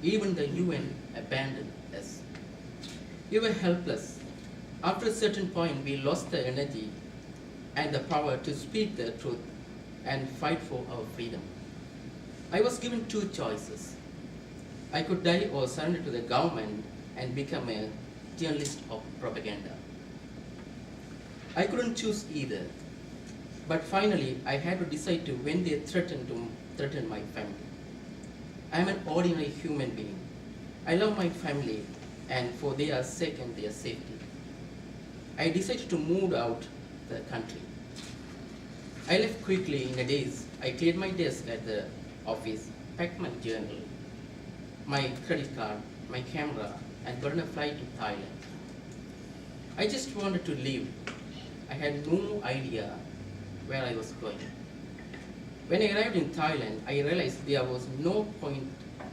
Even the UN abandoned us. We were helpless. After a certain point, we lost the energy and the power to speak the truth and fight for our freedom. I was given two choices. I could die or surrender to the government and become a journalist of propaganda. I couldn't choose either. But finally, I had to decide to when they threaten my family. I am an ordinary human being. I love my family, and for their sake and their safety, I decided to move out the country. I left quickly in a daze. I cleared my desk at the office, packed my journal, my credit card, my camera, and got on a flight to Thailand. I just wanted to leave. I had no idea where I was going. When I arrived in Thailand, I realized there was no point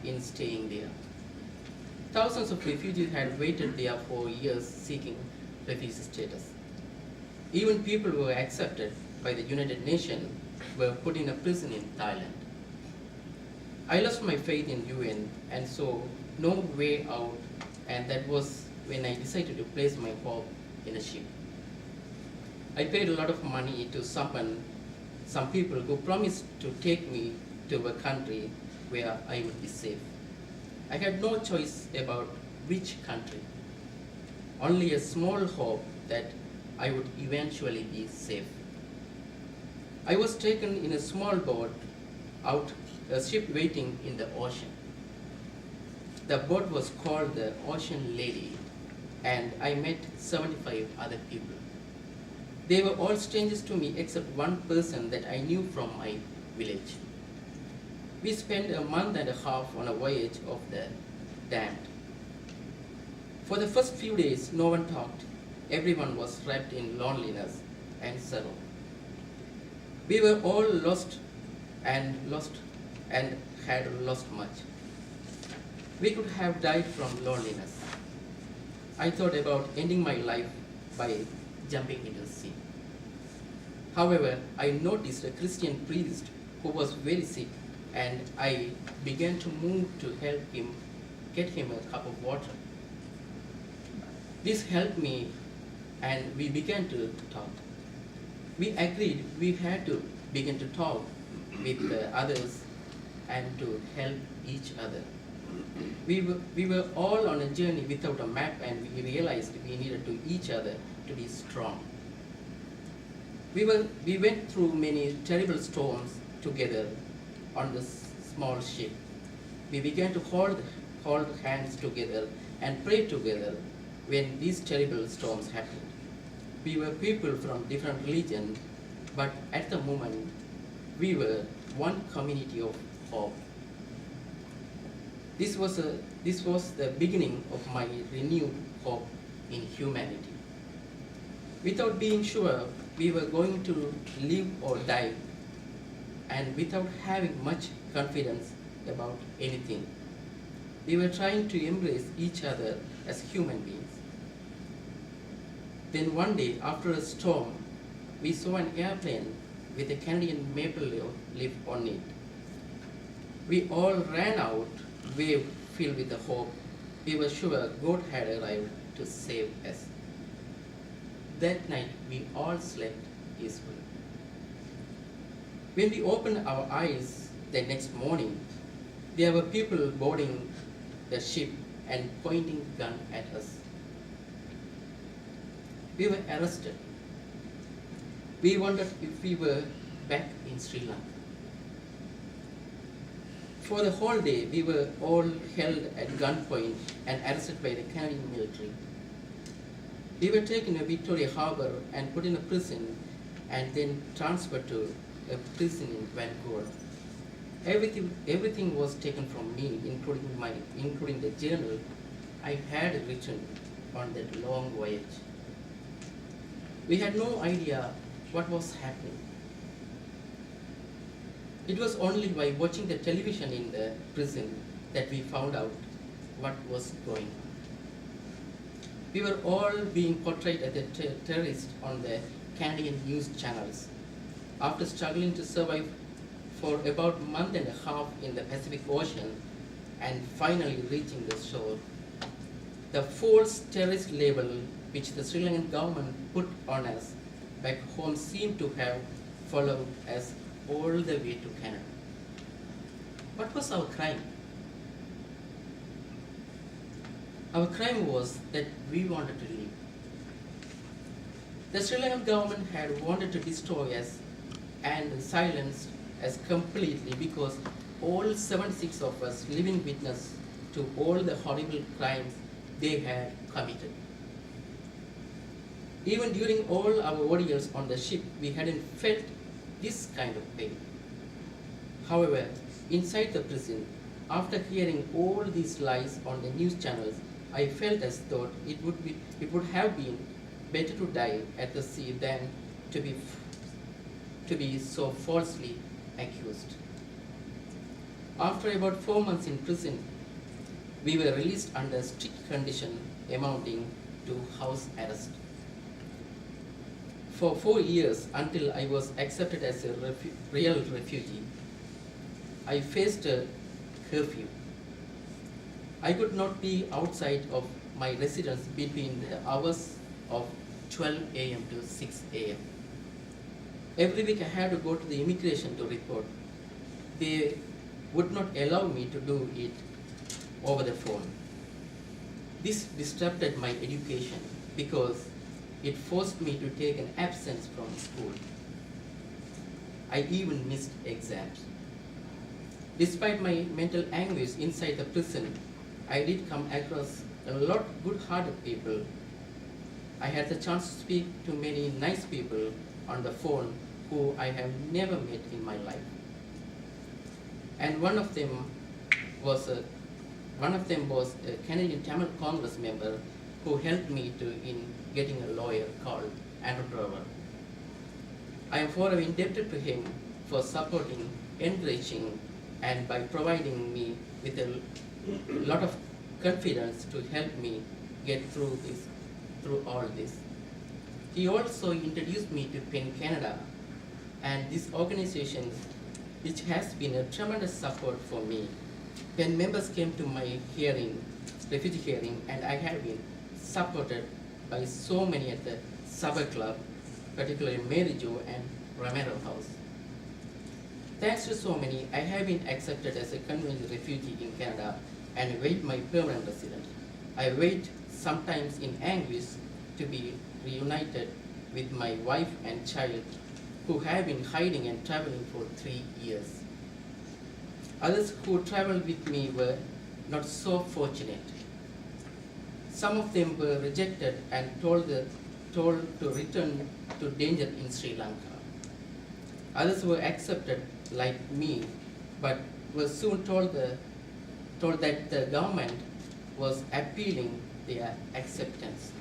in staying there. Thousands of refugees had waited there for years seeking refugee status. Even people who were accepted by the United Nations were put in a prison in Thailand. I lost my faith in UN and saw no way out, and that was when I decided to place my hope in a ship. I paid a lot of money to some people who promised to take me to a country where I would be safe. I had no choice about which country, only a small hope that I would eventually be safe. I was taken in a small boat out a ship waiting in the ocean. The boat was called the Ocean Lady, and I met 75 other people. They were all strangers to me except one person that I knew from my village. We spent a month and a half on a voyage of the damned. For the first few days, no one talked. Everyone was wrapped in loneliness and sorrow. We were all lost and had lost much. We could have died from loneliness. I thought about ending my life by jumping into the sea. However, I noticed a Christian priest who was very sick, and I began to move to help him, get him a cup of water. This helped me, and we began to talk. We agreed we had to begin to talk with others and to help each other. We were all on a journey without a map, and we realized we needed to each other to be strong. We went through many terrible storms together on this small ship. We began to hold hands together and pray together when these terrible storms happened. We were people from different religions, but at the moment, we were one community of hope. This was the beginning of my renewed hope in humanity. Without being sure we were going to live or die, and without having much confidence about anything, we were trying to embrace each other as human beings. Then one day, after a storm, we saw an airplane with a Canadian maple leaf on it. We all ran out, waved, filled with the hope. We were sure God had arrived to save us. That night, we all slept peacefully. When we opened our eyes the next morning, there were people boarding the ship and pointing gun at us. We were arrested. We wondered if we were back in Sri Lanka. For the whole day, we were all held at gunpoint and arrested by the Canadian military. We were taken to Victoria Harbour and put in a prison, and then transferred to a prison in Vancouver. Everything was taken from me, including the journal I had written on that long voyage. We had no idea what was happening. It was only by watching the television in the prison that we found out what was going on. We were all being portrayed as the terrorists on the Canadian news channels. After struggling to survive for about a month and a half in the Pacific Ocean and finally reaching the shore, the false terrorist label which the Sri Lankan government put on us back home seemed to have followed us all the way to Canada. What was our crime? Our crime was that we wanted to leave. The Sri Lankan government had wanted to destroy us and silence us completely because all 76 of us living witness to all the horrible crimes they had committed. Even during all our ordeals on the ship, we hadn't felt this kind of pain. However, inside the prison, After hearing all these lies on the news channels, I felt as though it would have been better to die at the sea than to be so falsely accused. After about 4 months in prison, we were released under strict conditions amounting to house arrest. For 4 years, until I was accepted as a real refugee, I faced a curfew. I could not be outside of my residence between the hours of 12 a.m. to 6 a.m. Every week I had to go to the immigration to report. They would not allow me to do it over the phone. This disrupted my education because it forced me to take an absence from school. I even missed exams. Despite my mental anguish inside the prison, I did come across a lot of good-hearted people. I had the chance to speak to many nice people on the phone who I have never met in my life. And one of them was a Canadian Tamil Congress member who helped me in getting a lawyer called Andrew Drover. I am forever indebted to him for supporting, encouraging, and by providing me with a lot of confidence to help me get through all this. He also introduced me to PEN Canada, and this organization, which has been a tremendous support for me. PEN members came to my refugee hearing, and I have been supported by so many at the Supper Club, particularly Mary Jo and Romero House. Thanks to so many, I have been accepted as a convenient refugee in Canada and await my permanent residence. I wait, sometimes in anguish, to be reunited with my wife and child who have been hiding and traveling for 3 years. Others who traveled with me were not so fortunate. Some of them were rejected and told to return to danger in Sri Lanka. Others were accepted like me, but were soon told that the government was appealing their acceptance.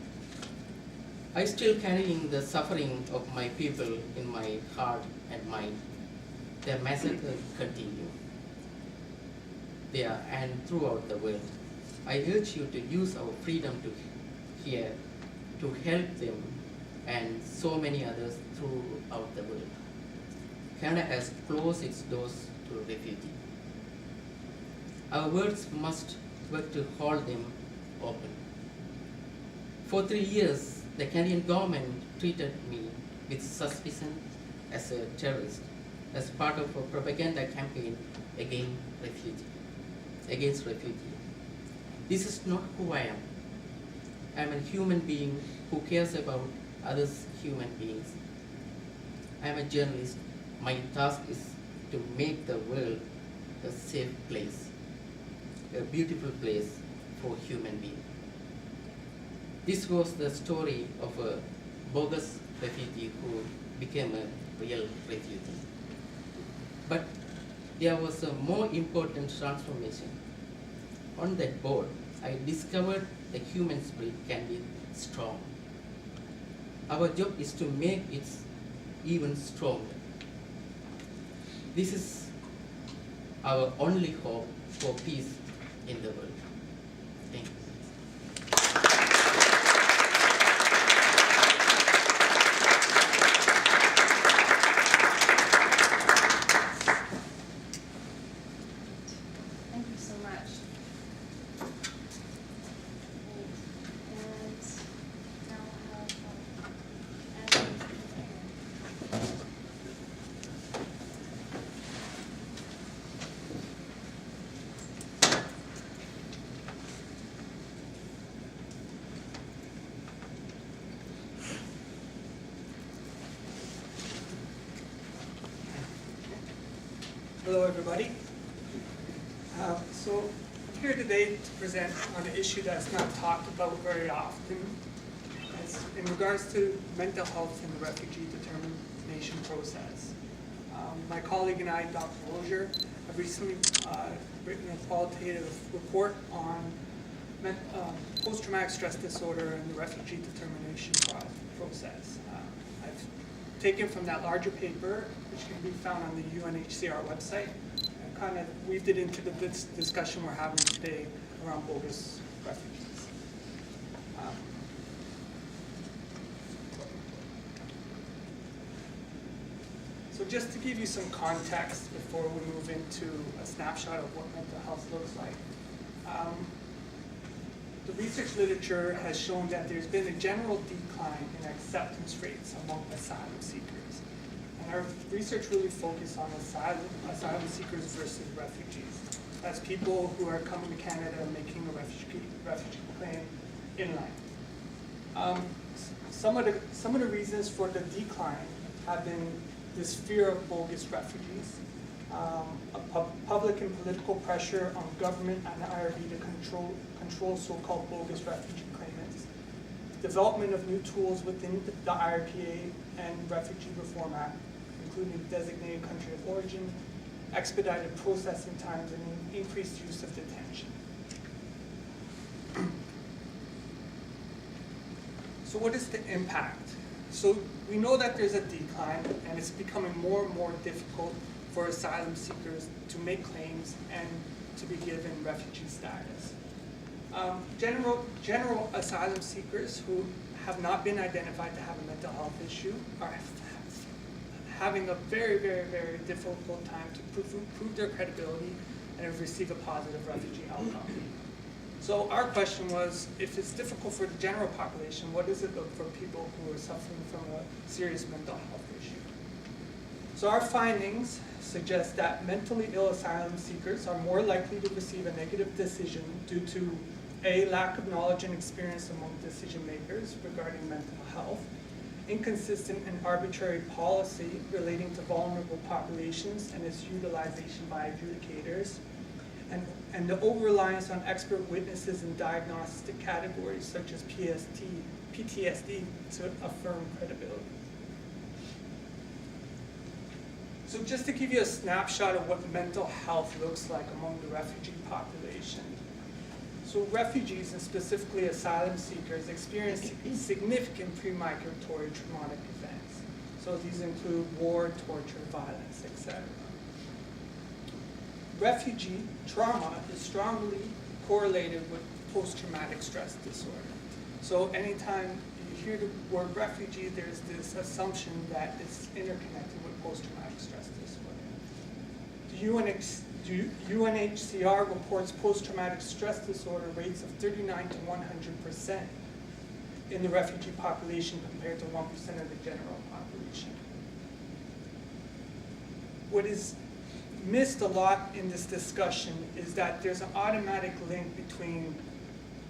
I still carrying the suffering of my people in my heart and mind. Their massacre continue there and throughout the world. I urge you to use our freedom to hear, to help them and so many others throughout the world. Canada has closed its doors to refugees. Our words must work to hold them open. For 3 years, the Canadian government treated me with suspicion as a terrorist, as part of a propaganda campaign against refugees. This is not who I am. I am a human being who cares about others' human beings. I am a journalist. My task is to make the world a safe place, a beautiful place for human beings. This was the story of a bogus refugee who became a real refugee. But there was a more important transformation. On that boat, I discovered the human spirit can be strong. Our job is to make it even stronger. This is our only hope for peace in the world. Thank you. Thank you so much. And now we'll have Audrey. Hello, everybody. So I'm here today to present on an issue that's not talked about very often. It's in regards to mental health in the refugee determination process. My colleague and I, Dr. Gojer, I've recently written a qualitative report on post-traumatic stress disorder and the refugee determination process. I've taken from that larger paper, which can be found on the UNHCR website, and kind of weaved it into the discussion we're having today around bogus refugees. So just to give you some context before we move into a snapshot of what mental health looks like. The research literature has shown that there's been a general decline in acceptance rates among asylum seekers. And our research really focused on asylum seekers versus refugees. That's people who are coming to Canada and making a refugee claim inland. Some of the reasons for the decline have been this fear of bogus refugees, public and political pressure on government and IRB to control so-called bogus refugee claimants, development of new tools within the IRPA and Refugee Reform Act, including designated country of origin, expedited processing times, and increased use of detention. So what is the impact? So we know that there's a decline, and it's becoming more and more difficult for asylum seekers to make claims and to be given refugee status. General asylum seekers who have not been identified to have a mental health issue are having a very, very, very difficult time to prove their credibility and receive a positive refugee outcome. So our question was, if it's difficult for the general population, what does it look for people who are suffering from a serious mental health issue? So our findings suggest that mentally ill asylum seekers are more likely to receive a negative decision due to A, lack of knowledge and experience among decision makers regarding mental health, inconsistent and arbitrary policy relating to vulnerable populations and its utilization by adjudicators, and the over-reliance on expert witnesses in diagnostic categories such as PTSD to affirm credibility. So just to give you a snapshot of what mental health looks like among the refugee population. So refugees, and specifically asylum seekers, experience significant pre-migratory traumatic events. So these include war, torture, violence, etc. Refugee trauma is strongly correlated with post-traumatic stress disorder. So anytime you hear the word refugee, there's this assumption that it's interconnected with post-traumatic stress disorder. The UNHCR reports post-traumatic stress disorder rates of 39 to 100% in the refugee population compared to 1% of the general population. What is missed a lot in this discussion is that there's an automatic link between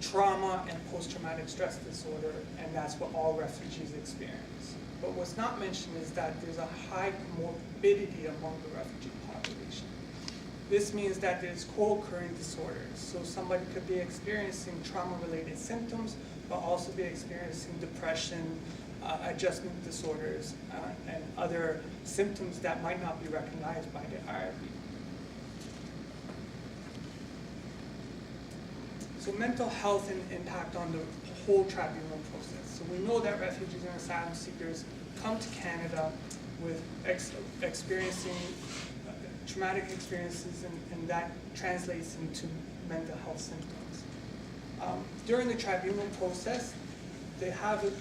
trauma and post-traumatic stress disorder, and that's what all refugees experience. But what's not mentioned is that there's a high comorbidity among the refugee population. This means that there's co-occurring disorders. So somebody could be experiencing trauma-related symptoms, but also be experiencing depression, adjustment disorders, and other symptoms that might not be recognized by the IRB. So mental health and impact on the whole tribunal process. So we know that refugees and asylum seekers come to Canada with experiencing traumatic experiences, and that translates into mental health symptoms. During the tribunal process, they have a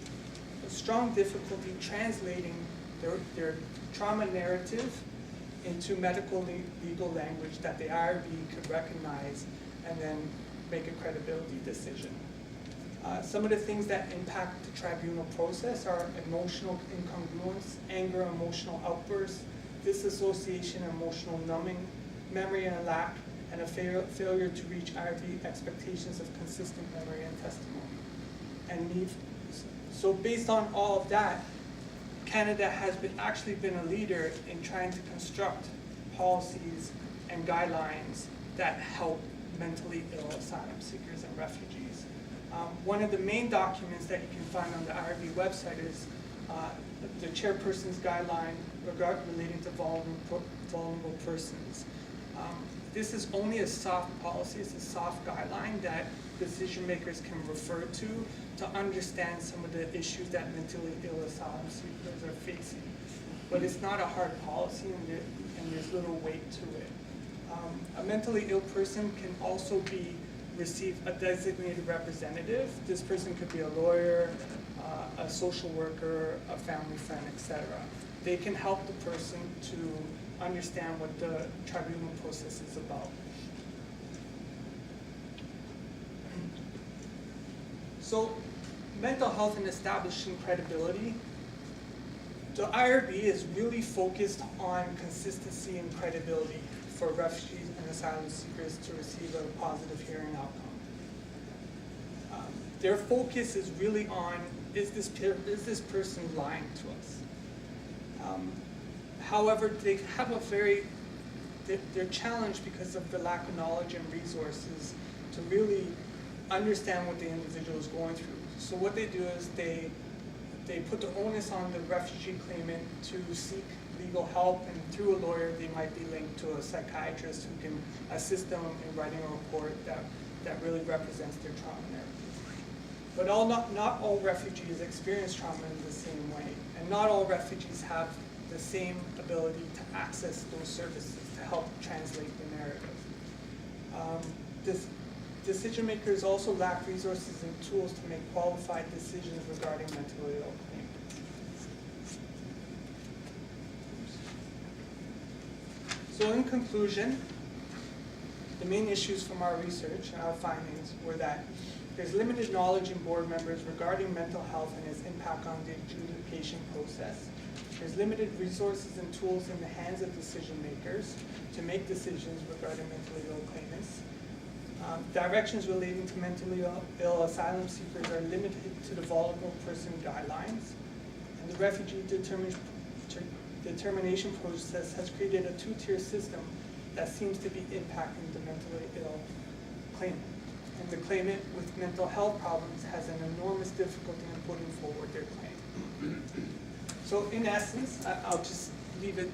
strong difficulty translating their trauma narrative into medical legal language that the IRB could recognize and then make a credibility decision. Some of the things that impact the tribunal process are emotional incongruence, anger, emotional outbursts, disassociation, emotional numbing, memory and lack, and a failure to reach IRB expectations of consistent memory and testimony. And so based on all of that, Canada has actually been a leader in trying to construct policies and guidelines that help mentally ill asylum seekers and refugees. One of the main documents that you can find on the IRB website is the chairperson's guideline relating to vulnerable persons. This is only a soft policy, it's a soft guideline that decision makers can refer to understand some of the issues that mentally ill asylum seekers are facing. But it's not a hard policy, and there's little weight to it. A mentally ill person can also receive a designated representative. This person could be a lawyer, a social worker, a family friend, etc. They can help the person to understand what the tribunal process is about. So, mental health and establishing credibility. The IRB is really focused on consistency and credibility for refugees and asylum seekers to receive a positive hearing outcome. Their focus is really on, is this person lying to us? However, they have they're challenged because of the lack of knowledge and resources to really understand what the individual is going through. So what they do is they put the onus on the refugee claimant to seek legal help, and through a lawyer they might be linked to a psychiatrist who can assist them in writing a report that really represents their trauma narrative. But not all refugees experience trauma in the same way, and not all refugees have the same ability to access those services to help translate the narrative. Decision makers also lack resources and tools to make qualified decisions regarding mentally ill claimants. So in conclusion, the main issues from our research and our findings were that there's limited knowledge in board members regarding mental health and its impact on the adjudication process. There's limited resources and tools in the hands of decision makers to make decisions regarding mentally ill claimants. Directions relating to mentally ill asylum seekers are limited to the vulnerable person guidelines. And the refugee determination process has created a two-tier system that seems to be impacting the mentally ill claimant. And the claimant with mental health problems has an enormous difficulty in putting forward their claim. So in essence, I'll just leave it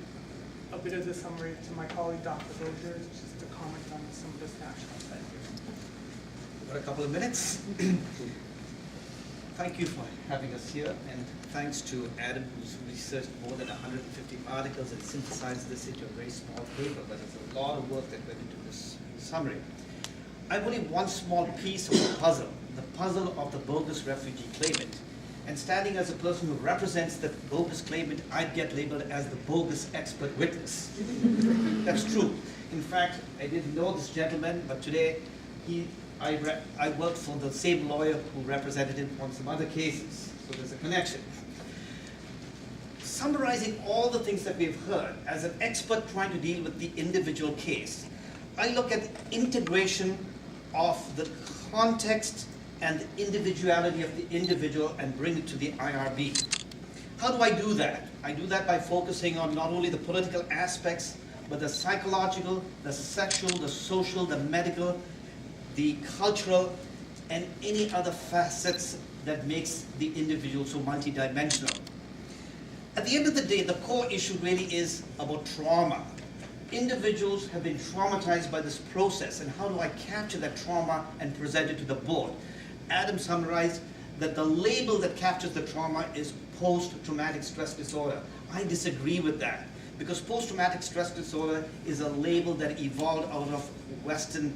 a bit of the summary to my colleague, Dr. Gojer, just to comment on some of the snapshots I did. Got a couple of minutes. Thank you for having us here, and thanks to Adam, who's researched more than 150 articles and synthesized this into a very small paper, but it's a lot of work that went into this summary. I'm only one small piece of the puzzle of the bogus refugee claimant. And standing as a person who represents the bogus claimant, I'd get labeled as the bogus expert witness. That's true. In fact, I didn't know this gentleman, but today I worked for the same lawyer who represented him on some other cases. So there's a connection. Summarizing all the things that we've heard, as an expert trying to deal with the individual case, I look at integration of the context and the individuality of the individual and bring it to the IRB. How do I do that? I do that by focusing on not only the political aspects, but the psychological, the sexual, the social, the medical, the cultural, and any other facets that makes the individual so multidimensional. At the end of the day, the core issue really is about trauma. Individuals have been traumatized by this process, and how do I capture that trauma and present it to the board? Adam summarized that the label that captures the trauma is post-traumatic stress disorder. I disagree with that, because post-traumatic stress disorder is a label that evolved out of Western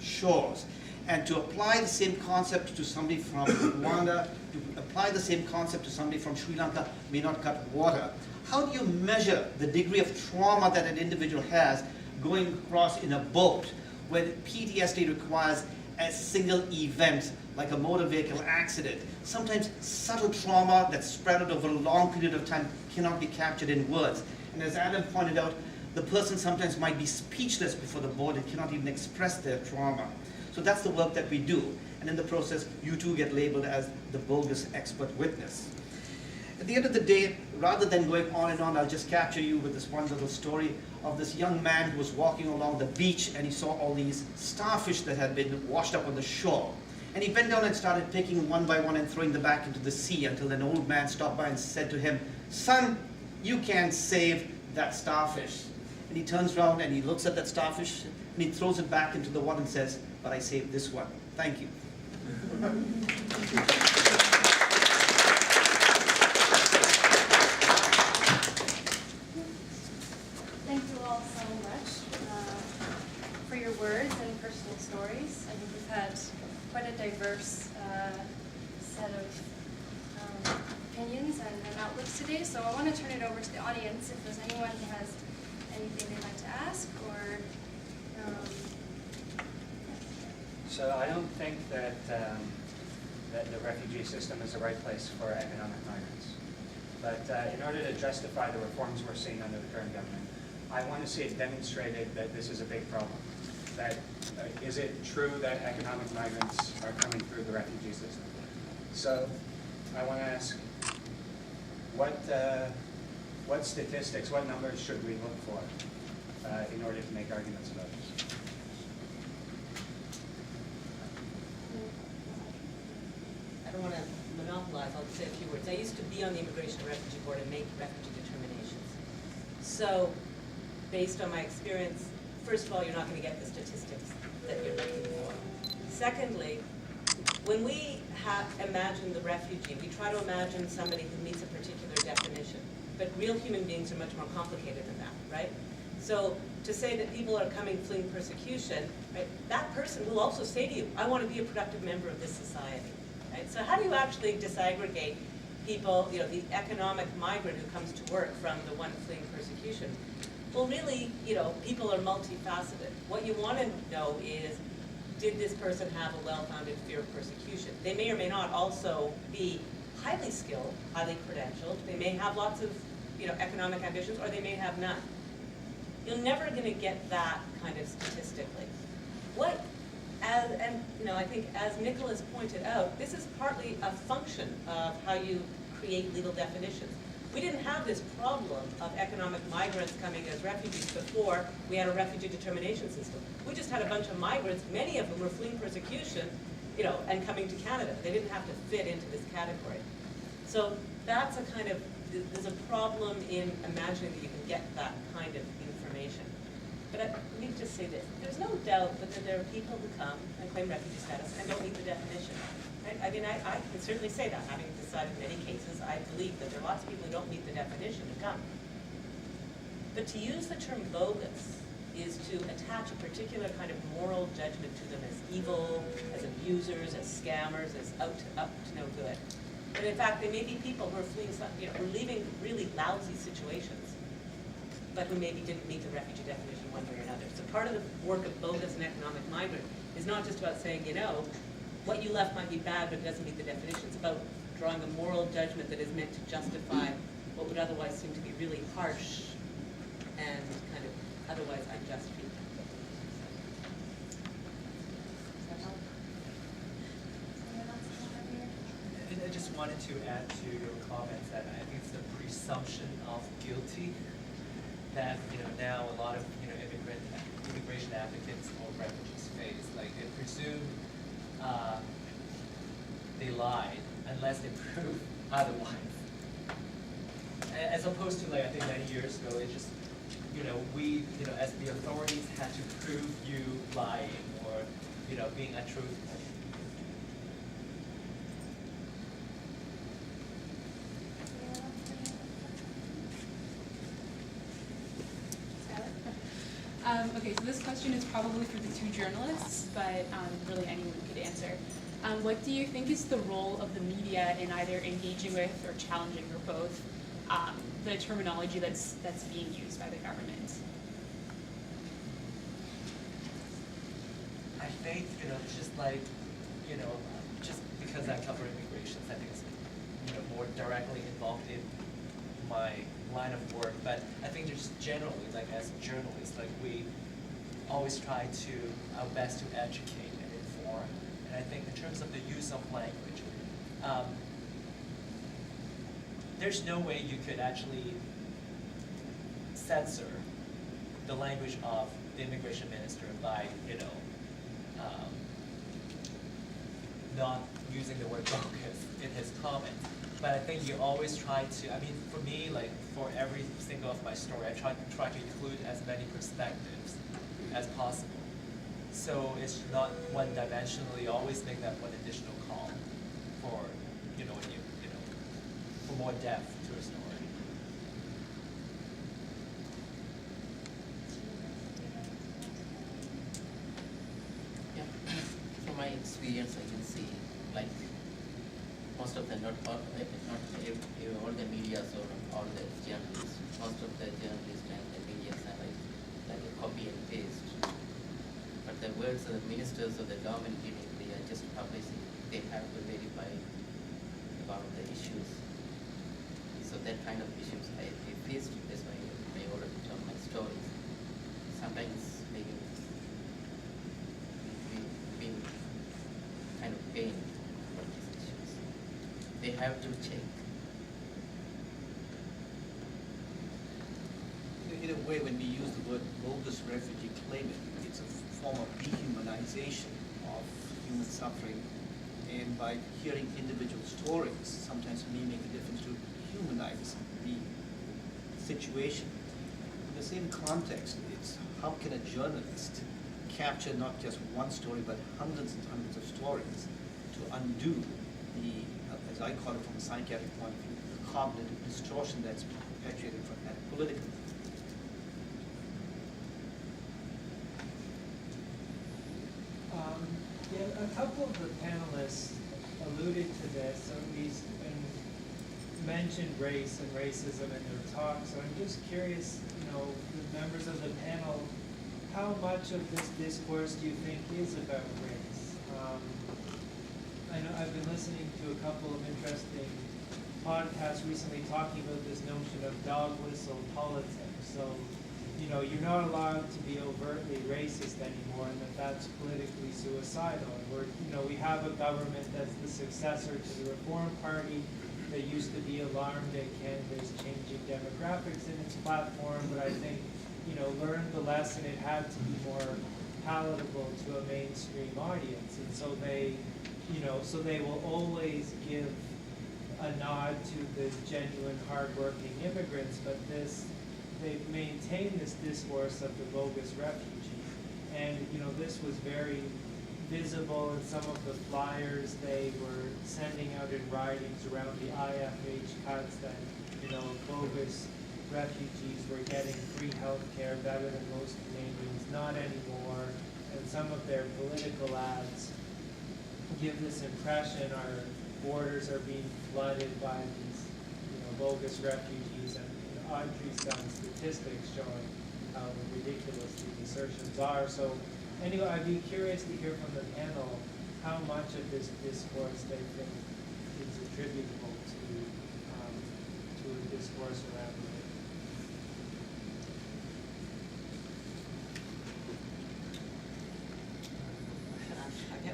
shores. And to apply the same concept to somebody from Rwanda, to apply the same concept to somebody from Sri Lanka may not cut water. How do you measure the degree of trauma that an individual has going across in a boat when PTSD requires a single event like a motor vehicle accident? Sometimes subtle trauma that's spread out over a long period of time cannot be captured in words. And as Adam pointed out, the person sometimes might be speechless before the board and cannot even express their trauma. So that's the work that we do. And in the process, you too get labeled as the bogus expert witness. At the end of the day, rather than going on and on, I'll just capture you with this one little story of this young man who was walking along the beach and he saw all these starfish that had been washed up on the shore. And he bent down and started picking one by one and throwing them back into the sea until an old man stopped by and said to him, "Son, you can't save that starfish." and he turns around and he looks at that starfish and he throws it back into the water and says, but I saved this one. Thank you. Thank you all so much for your words and personal stories. I think we've had quite a diverse set of opinions and outlooks today. So I want to turn it over to the audience if there's anyone who has anything they'd like to ask or. So I don't think that that the refugee system is the right place for economic migrants. But in order to justify the reforms we're seeing under the current government, I want to see it demonstrated that this is a big problem. That is it true that economic migrants are coming through the refugee system? So I want to ask, what statistics, what numbers should we look for in order to make arguments about this? I don't want to monopolize, I'll say a few words. I used to be on the Immigration and Refugee Board and make refugee determinations. So, based on my experience, first of all, you're not going to get the statistics that you're looking for. Secondly, when we imagine the refugee, we try to imagine somebody who meets a particular definition. But real human beings are much more complicated than that, right? So to say that people are coming fleeing persecution, right, that person will also say to you, I want to be a productive member of this society. Right? So how do you actually disaggregate people, the economic migrant who comes to work from the one fleeing persecution? Well, really, people are multifaceted. What you want to know is, did this person have a well-founded fear of persecution? They may or may not also be highly skilled, highly credentialed. They may have lots of, economic ambitions, or they may have none. You're never going to get that kind of statistically. I think as Nicholas pointed out, this is partly a function of how you create legal definitions. We didn't have this problem of economic migrants coming as refugees before we had a refugee determination system. We just had a bunch of migrants, many of them were fleeing persecution, and coming to Canada. They didn't have to fit into this category. So that's there's a problem in imagining that you can get that kind of information. But let me just say this. There's no doubt that there are people who come and claim refugee status and don't meet the definition. Right? I mean, I can certainly say that. Having decided in many cases, I believe that there are lots of people who don't meet the definition who come. But to use the term bogus is to attach a particular kind of moral judgment to them as evil, as abusers, as scammers, as up to no good. But in fact, they may be people who are fleeing, who are leaving really lousy situations, but who maybe didn't meet the refugee definition one way or another. So part of the work of bogus and economic migrant is not just about saying, what you left might be bad, but it doesn't meet the definition. It's about drawing a moral judgment that is meant to justify what would otherwise seem to be really harsh and kind of otherwise unjust treatment. I just wanted to add to your comments that I think it's the presumption of guilty that now a lot of immigration applicants or refugees face. Like they presume they lied unless they prove otherwise. As opposed to I think 90 years ago, it's just we as the authorities had to prove you lying or being untruthful. Okay, so this question is probably for the two journalists, but really anyone could answer. What do you think is the role of the media in either engaging with or challenging, or both, the terminology that's being used by the government? I think just just because I cover immigration, I think it's more directly involved in my line of work, but I think just generally, as journalists, we always try our best to educate and inform. And I think in terms of the use of language, there's no way you could actually censor the language of the immigration minister by, not using the word bogus in his comment. But I think you always try to, I mean, for me, like for every single of my story, I try to include as many perspectives as possible. So it's not one-dimensional. You always make that one additional call for, for more depth to a story. Yeah, from my experience, I can see like most of the not all the media or all the journalists, most of the journalists and the media are like a copy and paste. But the words of the ministers of the government giving, they are just publishing. They have to verify about the issues. So that kind of issues I faced. That's why I already tell my stories. Sometimes maybe being kind of pain for these issues. They have to check. In a way, when we use the word bogus refugee claimant, it's a form of dehumanization of human suffering. And by hearing individual stories, sometimes we make a difference to humanize the situation. In the same context, it's how can a journalist capture not just one story, but hundreds and hundreds of stories to undo the, as I call it from a psychiatric point of view, the cognitive distortion that's perpetuated from that political. Yeah, a couple of the panelists alluded to this, or at least mentioned race and racism in their talks. So I'm just curious, the members of the panel, how much of this discourse do you think is about race? I know I've been listening to a couple of interesting podcasts recently talking about this notion of dog whistle politics. So, you're not allowed to be overtly racist anymore, and that's politically suicidal. And we have a government that's the successor to the Reform Party that used to be alarmed at Canada's changing demographics in its platform, but I think, learned the lesson it had to be more palatable to a mainstream audience. And so they will always give a nod to the genuine, hardworking immigrants, but they've maintained this discourse of the bogus refugee. And, this was very visible in some of the flyers they were sending out in writings around the IFH cuts that, bogus refugees were getting free health care better than most Canadians, not anymore. And some of their political ads give this impression our borders are being flooded by these, bogus refugees. And Audrey's done statistics showing how ridiculous these assertions are. So anyway, I'd be curious to hear from the panel how much of this discourse they think is attributable to a discourse around race.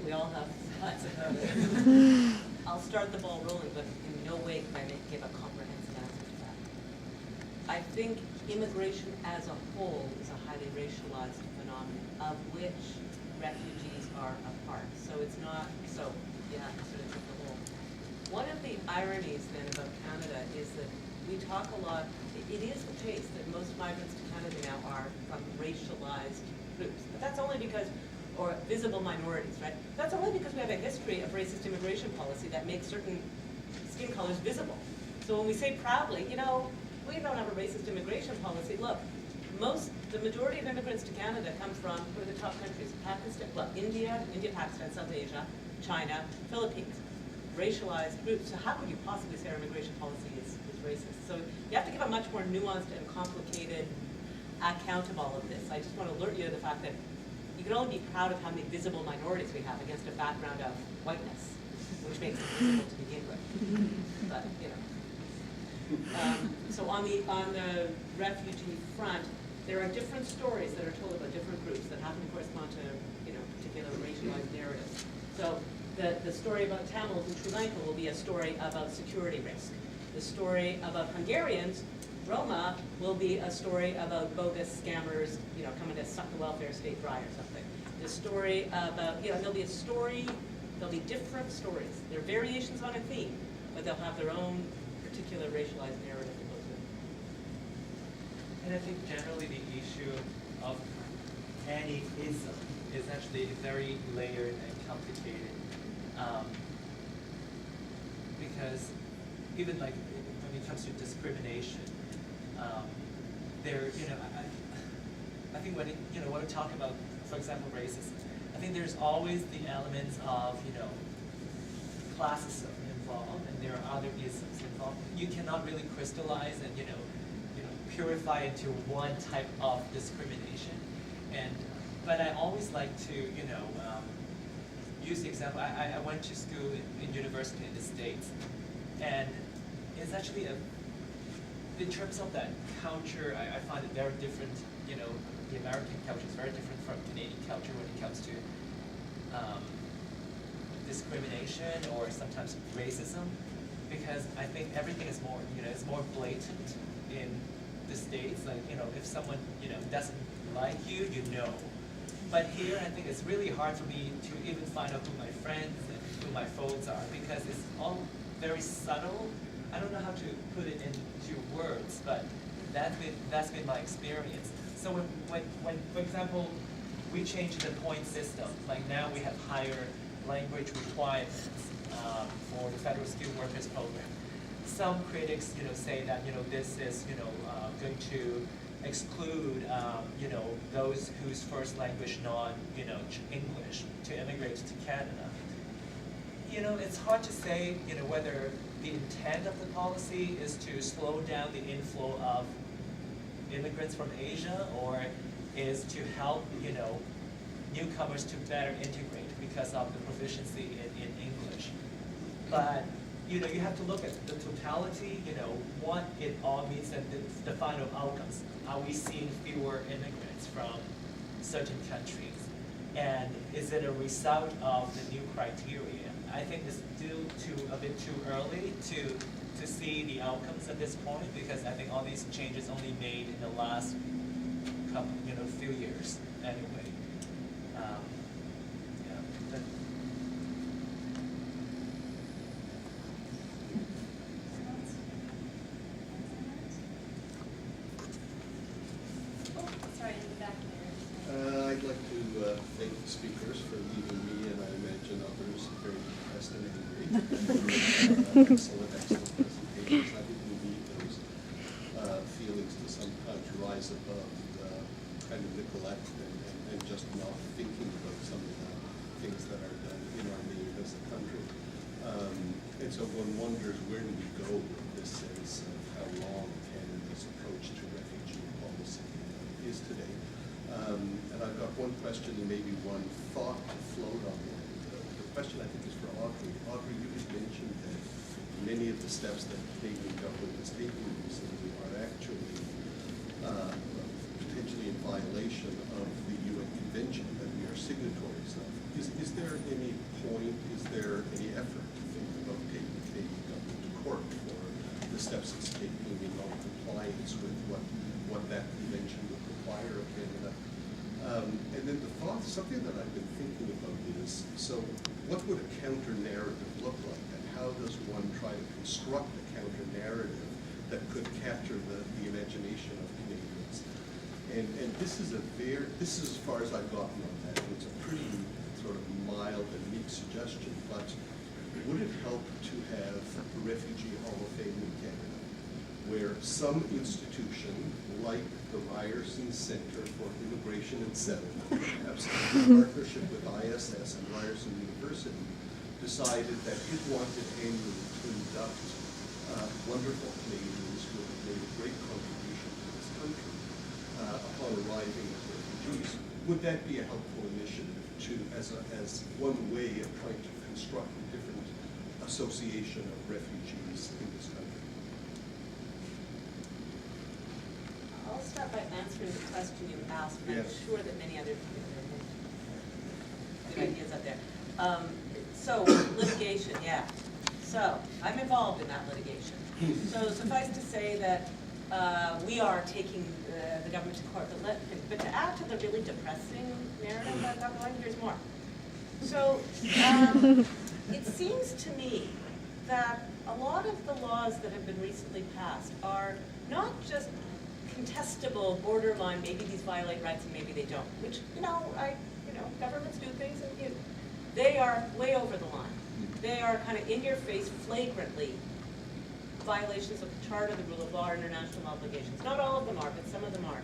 We all have thoughts about it. I'll start the ball rolling, but in no way can I give a comprehensive answer to that. I think immigration as a whole is a highly racialized phenomenon, of which refugees are a part. So it's not, so you have to sort of take the whole. One of the ironies then about Canada is that we talk a lot, it is the case that most migrants to Canada now are from racialized groups. But that's only because, or visible minorities, right? That's only because we have a history of racist immigration policy that makes certain skin colors visible. So when we say proudly, we don't have a racist immigration policy. Look, the majority of immigrants to Canada come from, what are the top countries? Pakistan, well, India, Pakistan, South Asia, China, Philippines. Racialized groups. So how could you possibly say our immigration policy is racist? So you have to give a much more nuanced and complicated account of all of this. I just want to alert you to the fact that you can only be proud of how many visible minorities we have against a background of whiteness, which makes them visible to begin with. But, so on the refugee front, there are different stories that are told about different groups that happen to correspond to, particular racialized narratives. So the story about Tamils in Sri Lanka will be a story about security risk. The story about Hungarians, Roma, will be a story about bogus scammers, coming to suck the welfare state dry or something. The story about, there'll be a story There'll be different stories. They're variations on a theme, but they'll have their own particular racialized narrative to go through. And I think generally the issue of any ism is actually very layered and complicated. Because even like when it comes to discrimination, there, I think when when we talk about, for example, racism, I think there's always the elements of classism involved, and there are other isms involved. You cannot really crystallize and purify into one type of discrimination. But I always like to use the example. I went to school in university in the States, and it's actually in terms of that culture, I find it very different. The American culture is very different from Canadian culture when it comes to discrimination or sometimes racism, because I think everything is more, it's more blatant in the States. Like, if someone, doesn't like you, But here, I think it's really hard for me to even find out who my friends and who my foes are, because it's all very subtle. I don't know how to put it into words, but that's been my experience. So when for example, we changed the point system, like now we have higher language requirements for the federal skilled workers program. Some critics, say that this is going to exclude those whose first language not English to immigrate to Canada. It's hard to say whether the intent of the policy is to slow down the inflow of immigrants from Asia, or is to help newcomers to better integrate because of the proficiency in English. But you have to look at the totality, what it all means, and the final outcomes. Are we seeing fewer immigrants from certain countries? And is it a result of the new criteria? I think it's still a bit too early to see the outcomes at this point, because I think all these changes only made in the last couple, few years anyway. But Sorry, in the back there. I'd like to thank the speakers for leaving me, and I imagine others, very depressed and angry. Excellent presentations. I think we need those feelings to sometimes rise above the kind of neglect and just not thinking about some of the things that are done in our name as a country. And so one wonders, where do we go with this sense of how long Canada's approach to refugee policy is today? And I've got one question and maybe one thought to float on it. The question I think is for Audrey. Audrey, you had mentioned that many of the steps that the Canadian government has taken recently are actually potentially in violation of the UN Convention that we are signatories of. Is there any point, is there any effort to think about taking the Canadian government to court for the steps it's taking in non-compliance with what that convention would require of Canada? And then the thought, something that I've been thinking about is, so what would a counter-narrative look like, and how does one try to construct a counter-narrative that could capture the imagination of Canadians? And this is as far as I've gotten on that. It's a pretty sort of mild and meek suggestion, but would it help to have a Refugee Hall of Fame in Canada, where some institution, like the Ryerson Center for Immigration and Settlement, perhaps in partnership with ISS and Ryerson University, decided that it wanted annually to induct wonderful Canadians who have made a great contribution to this country upon arriving as refugees? Would that be a helpful initiative as one way of trying to construct a different association of refugees in this country? I'll start by answering the question you asked, and Yes. I'm sure that many other people have good ideas out there. So, litigation, yeah. So, I'm involved in that litigation. So, suffice to say that we are taking the government to court, but to add to the really depressing narrative that I've got going, here's more. So it seems to me that a lot of the laws that have been recently passed are not just contestable, borderline, maybe these violate rights and maybe they don't, which, governments do things and they are way over the line. They are kind of in your face flagrantly violations of the Charter, the rule of law, international obligations. Not all of them are, but some of them are.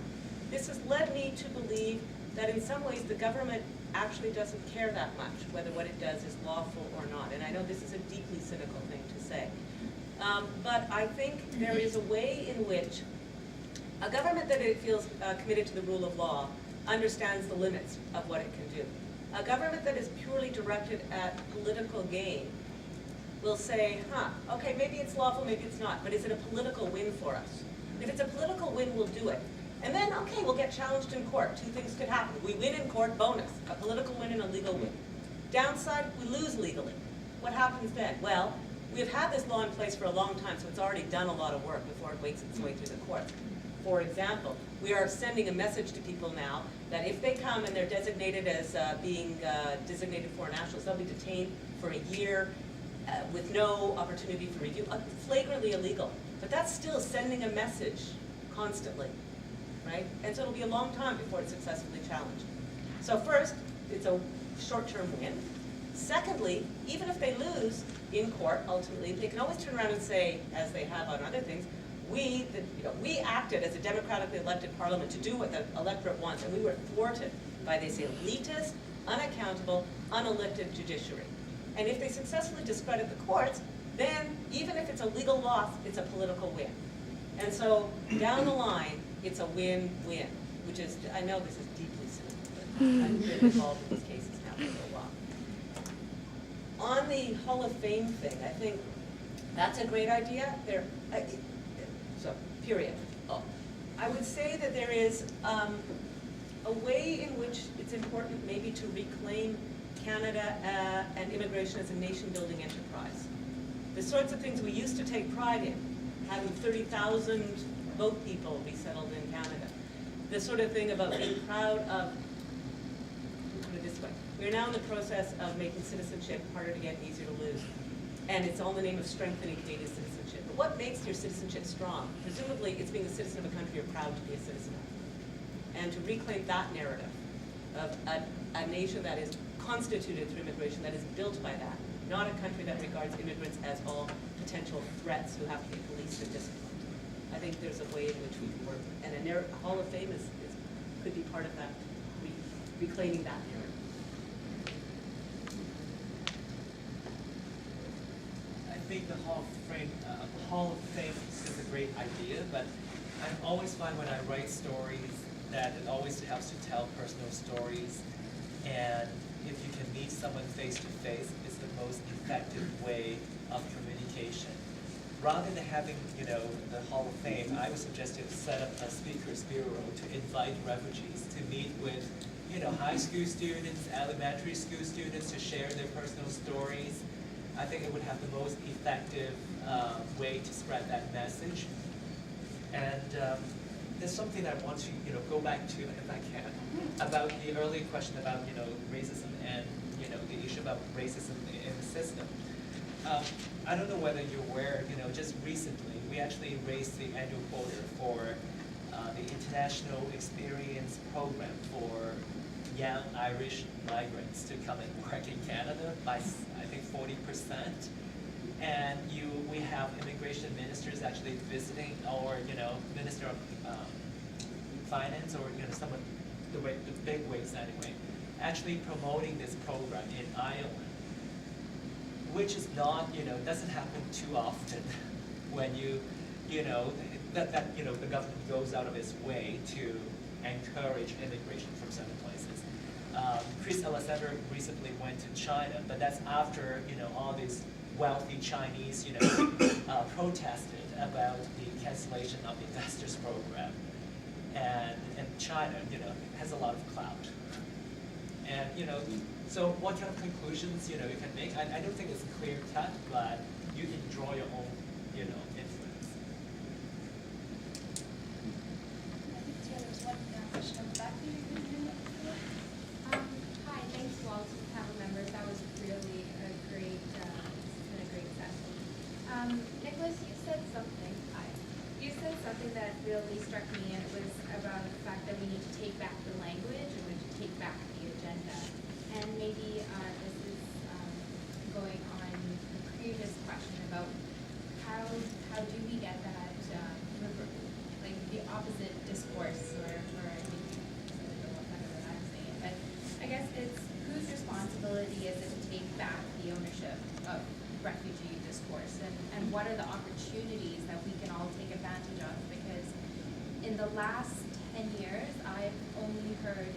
This has led me to believe that in some ways the government actually doesn't care that much whether what it does is lawful or not. And I know this is a deeply cynical thing to say. But I think there is a way in which a government that it feels committed to the rule of law understands the limits of what it can do. A government that is purely directed at political gain will say, okay, maybe it's lawful, maybe it's not, but is it a political win for us? If it's a political win, we'll do it. And then, okay, we'll get challenged in court. Two things could happen. We win in court, bonus, a political win and a legal win. Downside, we lose legally. What happens then? Well, we've had this law in place for a long time, so it's already done a lot of work before it makes its way through the courts. For example, we are sending a message to people now that if they come and they're designated as being designated foreign nationals, they'll be detained for a year with no opportunity for review. Flagrantly illegal. But that's still sending a message constantly, right? And so it'll be a long time before it's successfully challenged. So first, it's a short-term win. Secondly, even if they lose in court, ultimately, they can always turn around and say, as they have on other things, we acted as a democratically elected parliament to do what the electorate wants, and we were thwarted by, they say, elitist, unaccountable, unelected judiciary. And if they successfully discredit the courts, then even if it's a legal loss, it's a political win. And so down the line, it's a win-win, which is, I know this is deeply cynical, but I've been involved in these cases now for a little while. On the Hall of Fame thing, I think that's a great idea. So, period. I would say that there is a way in which it's important maybe to reclaim Canada and immigration as a nation-building enterprise. The sorts of things we used to take pride in, having 30,000 boat people resettled in Canada. The sort of thing about being proud of, put it this way, we're now in the process of making citizenship harder to get and easier to lose. And it's all in the name of strengthening Canadian citizenship. But what makes your citizenship strong? Presumably, it's being a citizen of a country you're proud to be a citizen of. And to reclaim that narrative of a nation that is constituted through immigration, that is built by that, not a country that regards immigrants as all potential threats who have to be policed and disciplined. I think there's a way in which we can work, and a Hall of Fame could be part of that, reclaiming that narrative. I think the Hall of Fame is a great idea, but I always find when I write stories that it always helps to tell personal stories, and if you can meet someone face to face, it's the most effective way of communication. Rather than having, the Hall of Fame, I would suggest to set up a speakers bureau to invite refugees to meet with, high school students, elementary school students to share their personal stories. I think it would have the most effective way to spread that message. And there's something I want to go back to, if I can, about the earlier question about racism and the issue about racism in the system. I don't know whether you're aware, just recently we actually raised the annual quota for the International Experience Program for young Irish migrants to come and work in Canada by, I think, 40%. And we have immigration ministers actually visiting, or Minister of Finance, or some of the big wigs anyway, actually promoting this program in Ireland, which is not, doesn't happen too often when the government goes out of its way to encourage immigration from certain places. Chris Alexander recently went to China, but that's after all these wealthy Chinese protested about the cancellation of the investors program, and China has a lot of clout, and so what kind of conclusions you can make? I don't think it's clear cut, but you can draw your own influence. I think there's one question on the back. Hi, thanks to all the panel members. Nicholas, you said something. You said something that really struck me, and it was about the fact that we need to take back the language and we need to take back the agenda. And maybe this is going on the previous question about how do we get that like the opposite discourse, or I think I don't know what I'm saying, but I guess it's whose responsibility is it to take back the ownership of refugee discourse, and what are the opportunities that we can all take advantage of? Because in the last 10 years, I've only heard,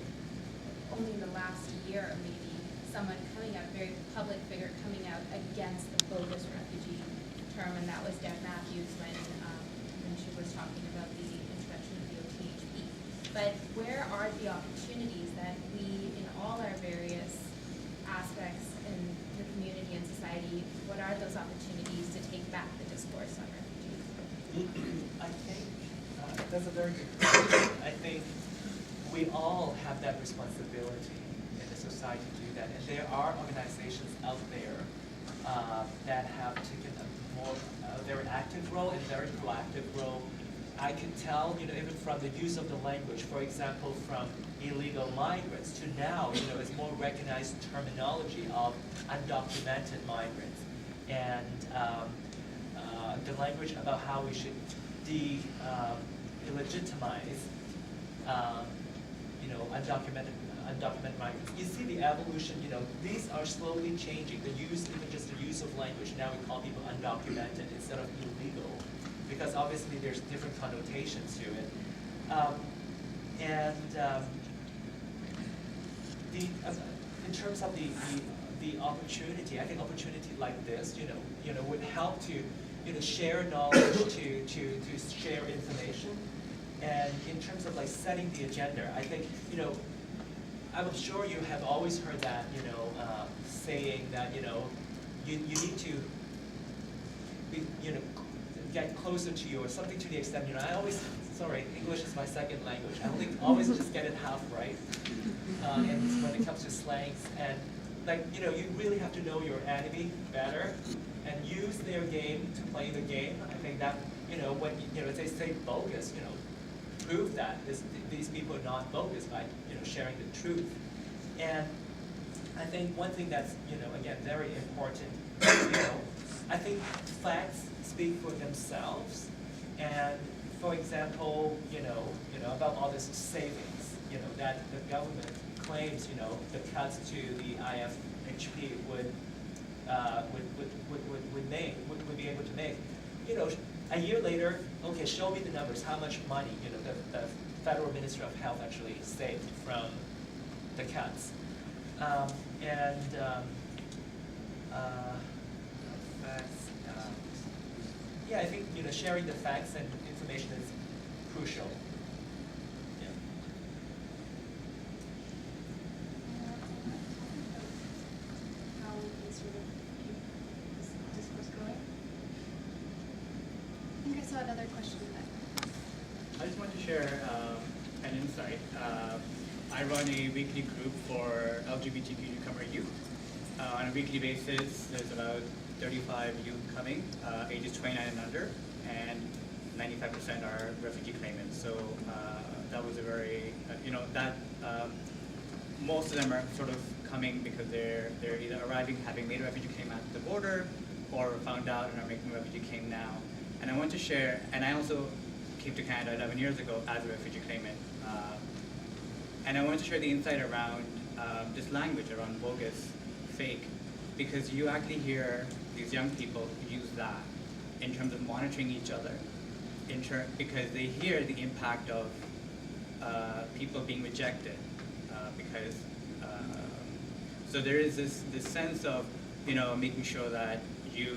only in the last year maybe, someone coming out, a very public figure coming out against the bogus refugee term, and that was Deb Matthews when she was talking about the introduction of the OTHP. But where are the opportunities that we, in all our various aspects in the community and society, what are those opportunities to take back the discourse on refugees? I think that's a very good question. I think we all have that responsibility in the society to do that. And there are organizations out there that have taken a more very active role and very proactive role. I can tell, even from the use of the language, for example, from illegal migrants to now, it's more recognized terminology of undocumented migrants, and the language about how we should illegitimize, undocumented migrants. You see the evolution. These are slowly changing. Even just the use of language. Now we call people undocumented instead of illegal, because obviously there's different connotations to it. In terms of the opportunity, I think opportunity like this, would help to share knowledge, to share information, and in terms of like setting the agenda, I think I'm sure you have always heard that saying that you need to be, get closer to you, or something to the extent, English is my second language. I always just get it half right. And when it comes to slangs, and you really have to know your enemy better and use their game to play the game. I think that, when they say bogus, prove that these people are not bogus by, sharing the truth. And I think one thing that's, again, very important, I think facts speak for themselves. And for example, about all this savings, that the government claims, the cuts to the IFHP would be able to make. A year later, okay, show me the numbers. How much money, the Federal Minister of Health actually saved from the cuts. Yeah, I think sharing the facts and information is crucial. Yeah. How we can sort of keep this discourse going. I think I saw another question there. I just want to share an insight. I run a weekly group for LGBTQ newcomer youth. On a weekly basis, there's about 35 youth coming, ages 29 and under, and 95% are refugee claimants. So that was a very, most of them are sort of coming because they're either arriving, having made a refugee claim at the border, or found out and are making a refugee claim now. And I want to share, and I also came to Canada 11 years ago as a refugee claimant. And I wanted to share the insight around this language around bogus, fake, because you actually hear these young people use that in terms of monitoring each other, because they hear the impact of people being rejected, so there is this sense of making sure that you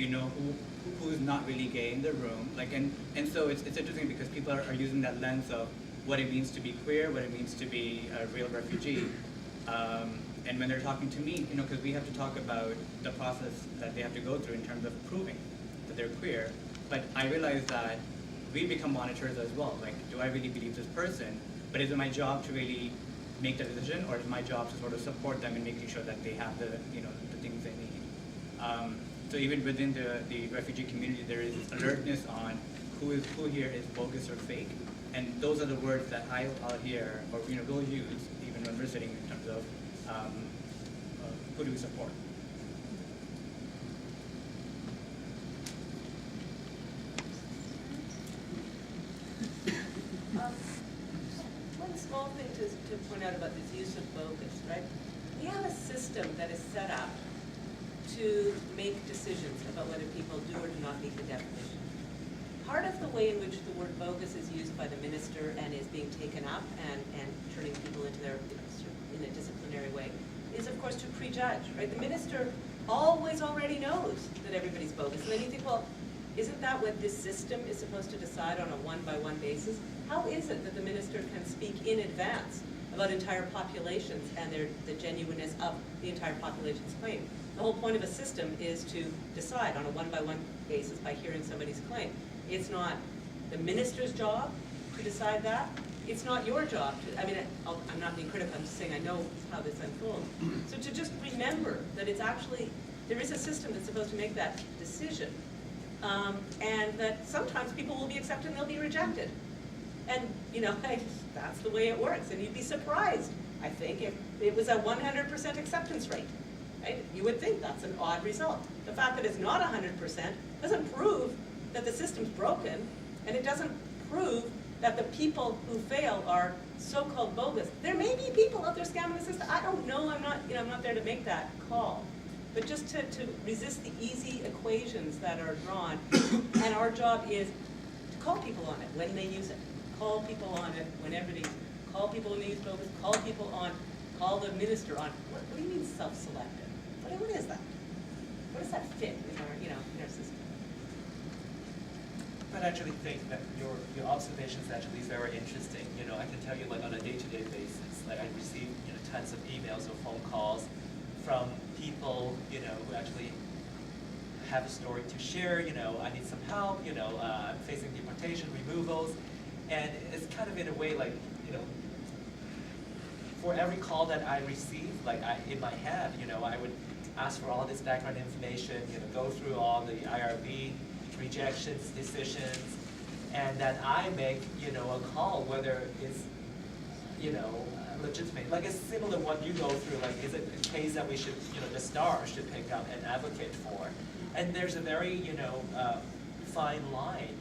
know who's not really gay in the room, and so it's interesting because people are using that lens of what it means to be queer, what it means to be a real refugee. And when they're talking to me, because we have to talk about the process that they have to go through in terms of proving that they're queer, but I realize that we become monitors as well. Do I really believe this person? But is it my job to really make the decision, or is my job to sort of support them in making sure that they have the things they need? So even within the refugee community, there is alertness on who here is bogus or fake, and those are the words that I'll hear or will use even when we're sitting in terms of who do we support. One small thing to point out about this use of bogus, right? We have a system that is set up to make decisions about whether people do or do not meet the definition. Part of the way in which the word bogus is used by the minister and is being taken up and turning people into their, in a disciplinary way, is of course to prejudge, right? The minister always already knows that everybody's bogus. And then you think, well, isn't that what this system is supposed to decide on a one-by-one basis? How is it that the minister can speak in advance about entire populations and the genuineness of the entire population's claim? The whole point of a system is to decide on a one-by-one basis by hearing somebody's claim. It's not the minister's job to decide that. It's not your job to, I mean, I'm not being critical, I'm just saying I know how this unfolds. So to just remember that it's actually, there is a system that's supposed to make that decision. And that sometimes people will be accepted and they'll be rejected. And, that's the way it works. And you'd be surprised, I think, if it was a 100% acceptance rate. Right? You would think that's an odd result. The fact that it's not 100% doesn't prove that the system's broken, and it doesn't prove that the people who fail are so-called bogus. There may be people out there scamming the system. I don't know. I'm not there to make that call. But just to resist the easy equations that are drawn, and our job is to call people on it when they use it. Call people on it whenever they use it. Call people when they use bogus. Call people on. Call the minister on. What do you mean self-selected? What is that? What does that fit in our system? I actually think that your observation is actually very interesting. I can tell you, like, on a day-to-day basis, like, I receive tons of emails or phone calls from people who actually have a story to share. I need some help. I'm facing deportation, removals, and it's kind of in a way like for every call that I receive, like in my head, I would ask for all this background information, go through all the IRB rejections, decisions, and then I make, a call whether it's, legitimate. Like a similar one you go through, like is it a case that we should, the star should pick up and advocate for? And there's a very, fine line,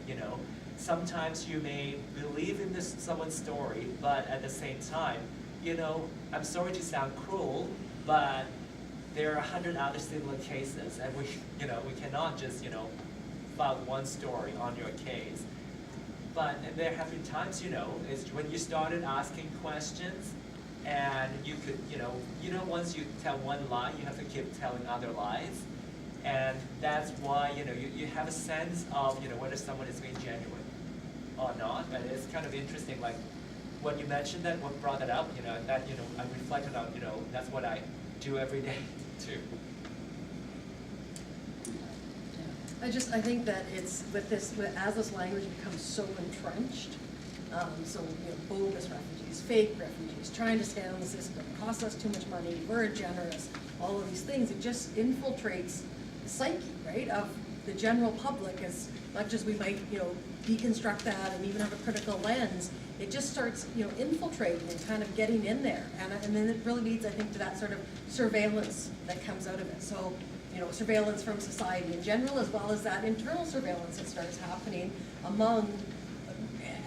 Sometimes you may believe in someone's story, but at the same time, I'm sorry to sound cruel, but there are 100 other similar cases, and we cannot just, file one story on your case. But there have been times, is when you started asking questions, and you could, once you tell one lie, you have to keep telling other lies, and that's why, you have a sense of, whether someone is being genuine or not. But it's kind of interesting, like when you mentioned that, what brought that up, that, I reflected on, that's what I do every day too. I think that it's as this language becomes so entrenched, bogus refugees, fake refugees, trying to stay on the system, cost us too much money, we're generous, all of these things, it just infiltrates the psyche, right, of the general public. As much as we might, deconstruct that and even have a critical lens, it just starts, infiltrating and kind of getting in there, and then it really leads, I think, to that sort of surveillance that comes out of it. So, surveillance from society in general, as well as that internal surveillance that starts happening among,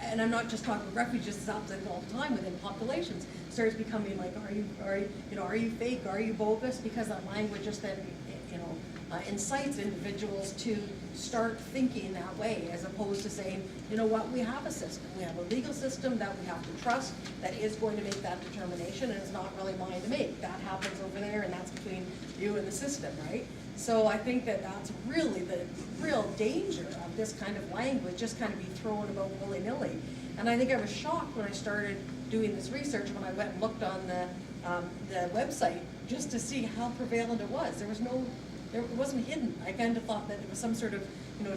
and I'm not just talking about refugees, it's happening all the time within populations, starts becoming like, are you fake, are you bogus? Because that language just then, incites individuals to start thinking that way, as opposed to saying, we have a system, we have a legal system that we have to trust, that is going to make that determination, and it's not really mine to make. That happens over there, and that's between you and the system, right? So I think that that's really the real danger of this kind of language, just kind of be thrown about willy-nilly. And I think I was shocked when I started doing this research, when I went and looked on the website, just to see how prevalent it was. It wasn't hidden. I kind of thought that it was some sort of,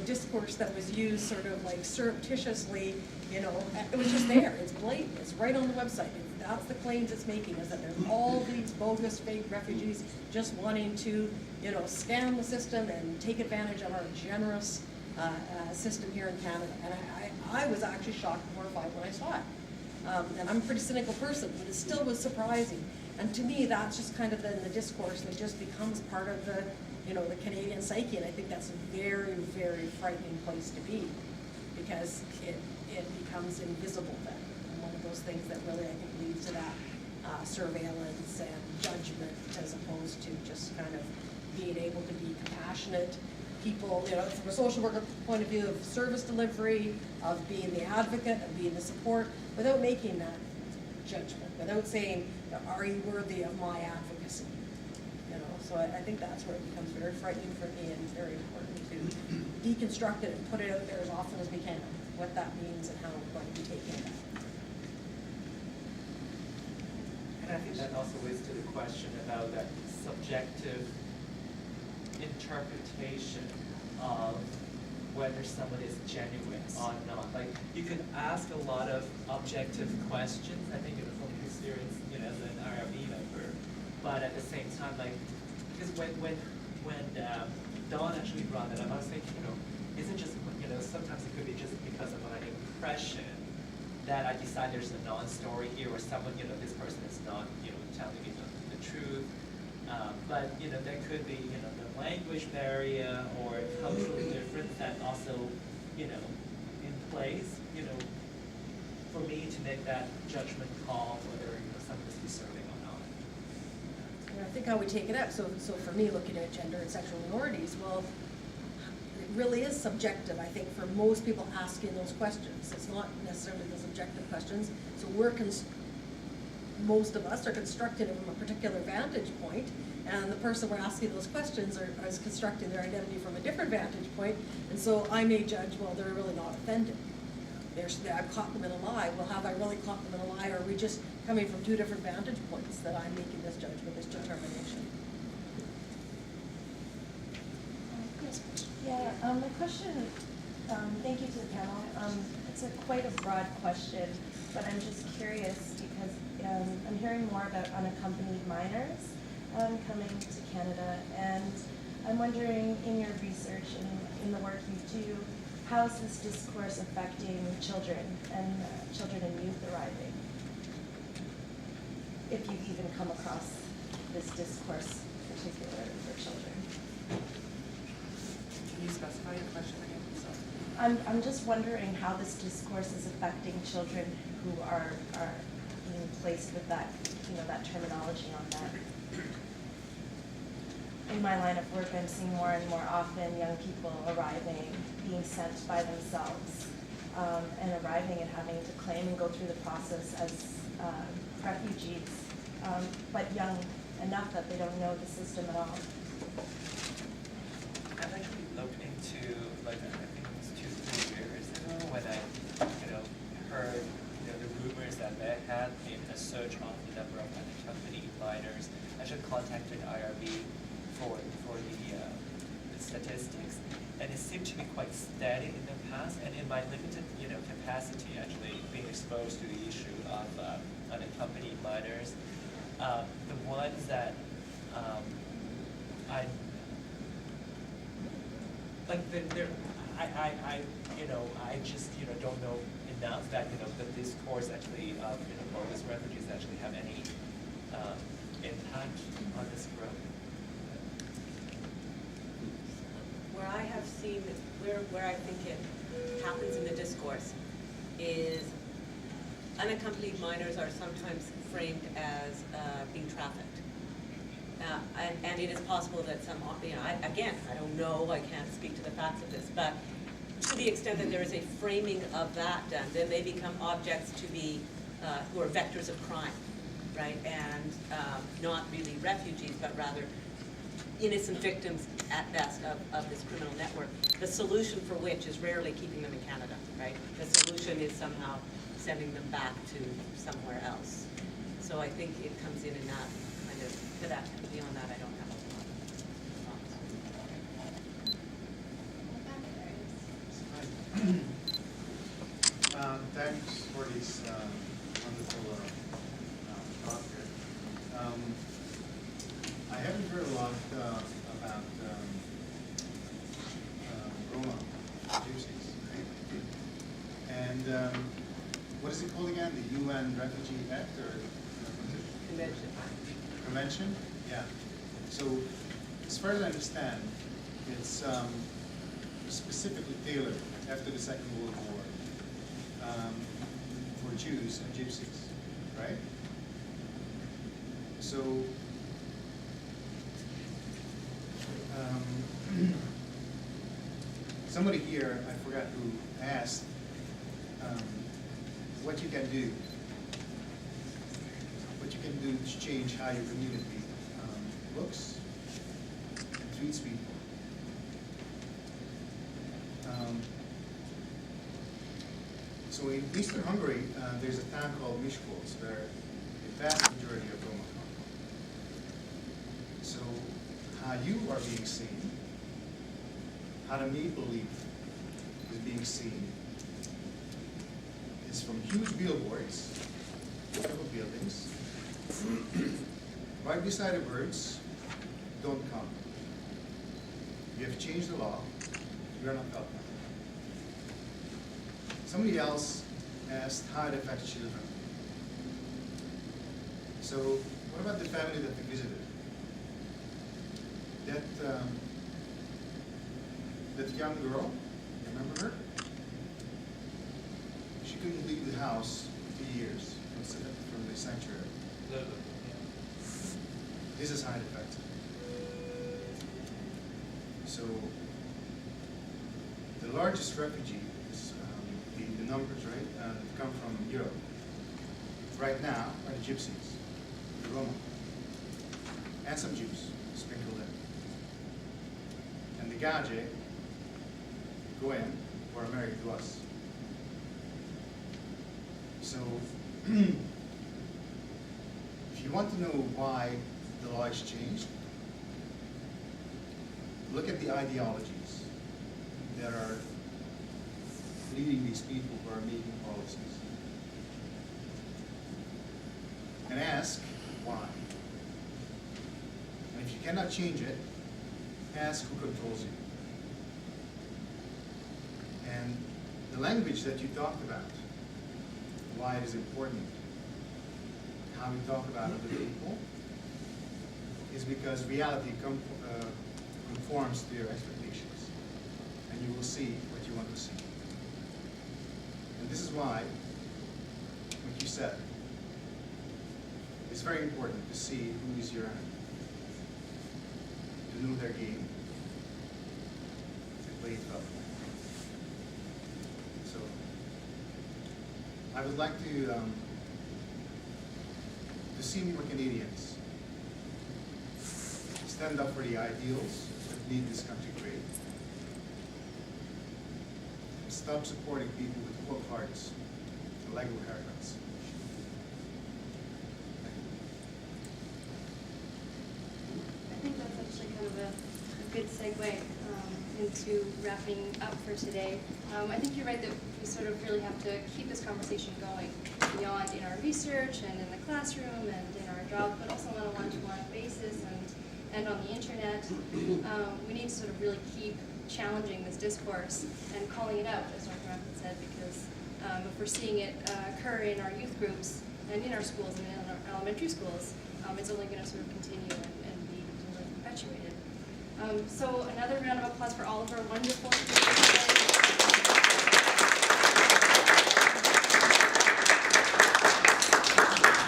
discourse that was used sort of like surreptitiously, it was just there. It's blatant. It's right on the website. that's the claims it's making, is that there's all these bogus fake refugees just wanting to, you know, scam the system and take advantage of our generous system here in Canada. And I was actually shocked and horrified when I saw it. And I'm a pretty cynical person, but it still was surprising. And to me, that's just kind of the discourse that just becomes part of the, you know, the Canadian psyche. And I think that's a very, very frightening place to be, because it becomes invisible then. And one of those things that really, I think, leads to that surveillance and judgment, as opposed to just kind of being able to be compassionate people, you know, from a social worker point of view, of service delivery, of being the advocate, of being the support, without making that judgment, without saying, are you worthy of my advocacy? You know, so I think that's where it becomes very frightening for me, and very important to deconstruct it and put it out there as often as we can, what that means and how we're going to be taking it. And I think that also leads to the question about that subjective interpretation of whether someone is genuine or not. Like, you can ask a lot of objective questions, I think, from experience, you know, as an IRB member, but at the same time, like, because when Dawn actually brought it up, I was thinking, you know, isn't just, you know, sometimes it could be just because of my impression that I decide there's a non-story here, or someone, you know, this person is not, you know, telling me the truth. But, you know, there could be, you know, the language barrier or cultural difference that also, you know, in place, you know, for me to make that judgment call whether, you know, someone is deserving or not. And I think how we take it up, so for me, looking at gender and sexual minorities, well, it really is subjective, I think, for most people asking those questions. It's not necessarily the subjective questions. So most of us are constructed from a particular vantage point, and the person we're asking those questions is constructing their identity from a different vantage point, and so I may judge, well, they're really not offended. I've caught them in a lie. Well, have I really caught them in a lie, or are we just coming from two different vantage points that I'm making this judgment, this determination? Yeah, my question, thank you to the panel. It's quite a broad question, but I'm just curious because I'm hearing more about unaccompanied minors coming to Canada, and I'm wondering, in your research and in the work you do, how is this discourse affecting children and youth arriving? If you've even come across this discourse, particularly for children. Can you specify your question again? I'm just wondering how this discourse is affecting children who are being placed with that, you know, that terminology on them. In my line of work, I'm seeing more and more often young people arriving, being sent by themselves, and arriving and having to claim and go through the process as refugees, but young enough that they don't know the system at all. I've actually looked into, like, I think it was 2-3 years ago when I, you know, heard, you know, the rumors that there had been a surge on the number of unaccompanied minors. I actually contacted IRB for the statistics, and it seemed to be quite steady in the past. And in my limited, you know, capacity, actually being exposed to the issue of unaccompanied minors, the ones that I you know, I just, you know, don't know enough that, you know, the discourse actually of, you know, bogus refugees actually have any impact on this group. Where I have seen, where I think it happens in the discourse is unaccompanied minors are sometimes framed as being trafficked. And it is possible that some, you know, I don't know, I can't speak to the facts of this, but to the extent that there is a framing of that done, then they become objects to be, who are vectors of crime, right? And not really refugees, but rather innocent victims at best of this criminal network, the solution for which is rarely keeping them in Canada, right? The solution is somehow sending them back to somewhere else. So I think it comes in that kind of, to that, beyond that I don't have a lot Thanks for this wonderful called again? The UN Refugee Act or Convention. Convention? Yeah. So, as far as I understand, it's specifically tailored after the Second World War for Jews and Gypsies, right? So, somebody here, I forgot who asked, what you can do. What you can do to change how your community looks and treats people. So in Eastern Hungary, there's a town called Miskolc, where the vast majority of Roma come. So how you are being seen, how the Maple Leaf is being seen, is from huge billboards, several buildings, right beside the words, "Don't come." You have changed the law, you are not welcome. Somebody else asked how it affects children. So what about the family that we visited? That young girl, you remember her? She couldn't leave the house for 2 years from the sanctuary. This is how it affects. So the largest refugee is the numbers, right, that come from Europe. Right now are the Gypsies, the Roma, and some Jews sprinkled in. And the Gojer go in or are married to us. So if you want to know why the law has changed, look at the ideologies that are leading these people who are making policies. And ask why. And if you cannot change it, ask who controls you. And the language that you talked about, why it is important, how we talk about other people, is because reality conforms to your expectations. And you will see what you want to see. And this is why, what you said, it's very important to see who is your enemy, to know their game, to play it up. So, I would like to see more Canadians stand up for the ideals that lead this country great. And stop supporting people with cold hearts and Lego haircuts. I think that's actually kind of a good segue into wrapping up for today. I think you're right that we sort of really have to keep this conversation going beyond in our research and in the classroom and in our job, but also on a one-to-one basis and on the internet. We need to sort of really keep challenging this discourse and calling it out, as Dr. Macklin said, because if we're seeing it occur in our youth groups and in our schools and in our elementary schools, it's only going to sort of continue and be sort of perpetuated. So another round of applause for all of our wonderful speakers.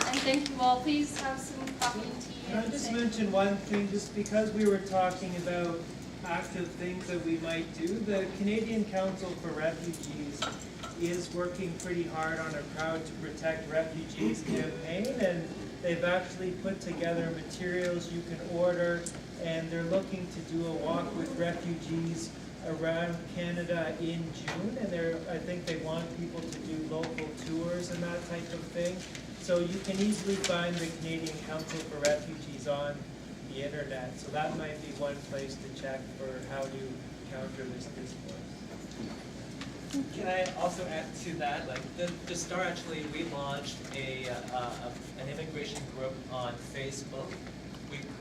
And thank you all. Please have some coffee and tea. Can I just mention one thing, just because we were talking about active things that we might do, the Canadian Council for Refugees is working pretty hard on a Proud to Protect Refugees campaign, and they've actually put together materials you can order, and they're looking to do a walk with refugees around Canada in June, and I think they want people to do local tours and that type of thing. So you can easily find the Canadian Council for Refugees on the internet. So that might be one place to check for how to counter this discourse. Can I also add to that? Like the STAR actually, we launched an immigration group on Facebook,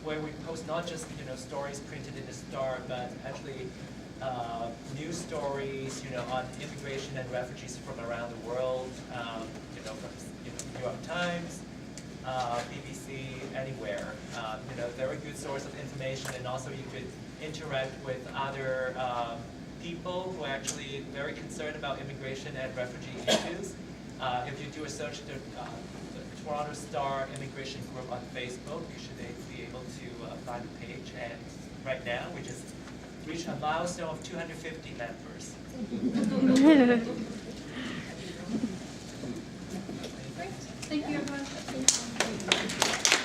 where we post not just stories printed in the STAR, but actually news stories, on immigration and refugees from around the world, from New York Times, BBC, anywhere. They're a good source of information, and also you could interact with other people who are actually very concerned about immigration and refugee issues. If you do a search, the Toronto Star Immigration Group on Facebook, you should be able to find the page. And right now, we just reached a milestone of 250 members. Great. Thank you, everyone. Thank you.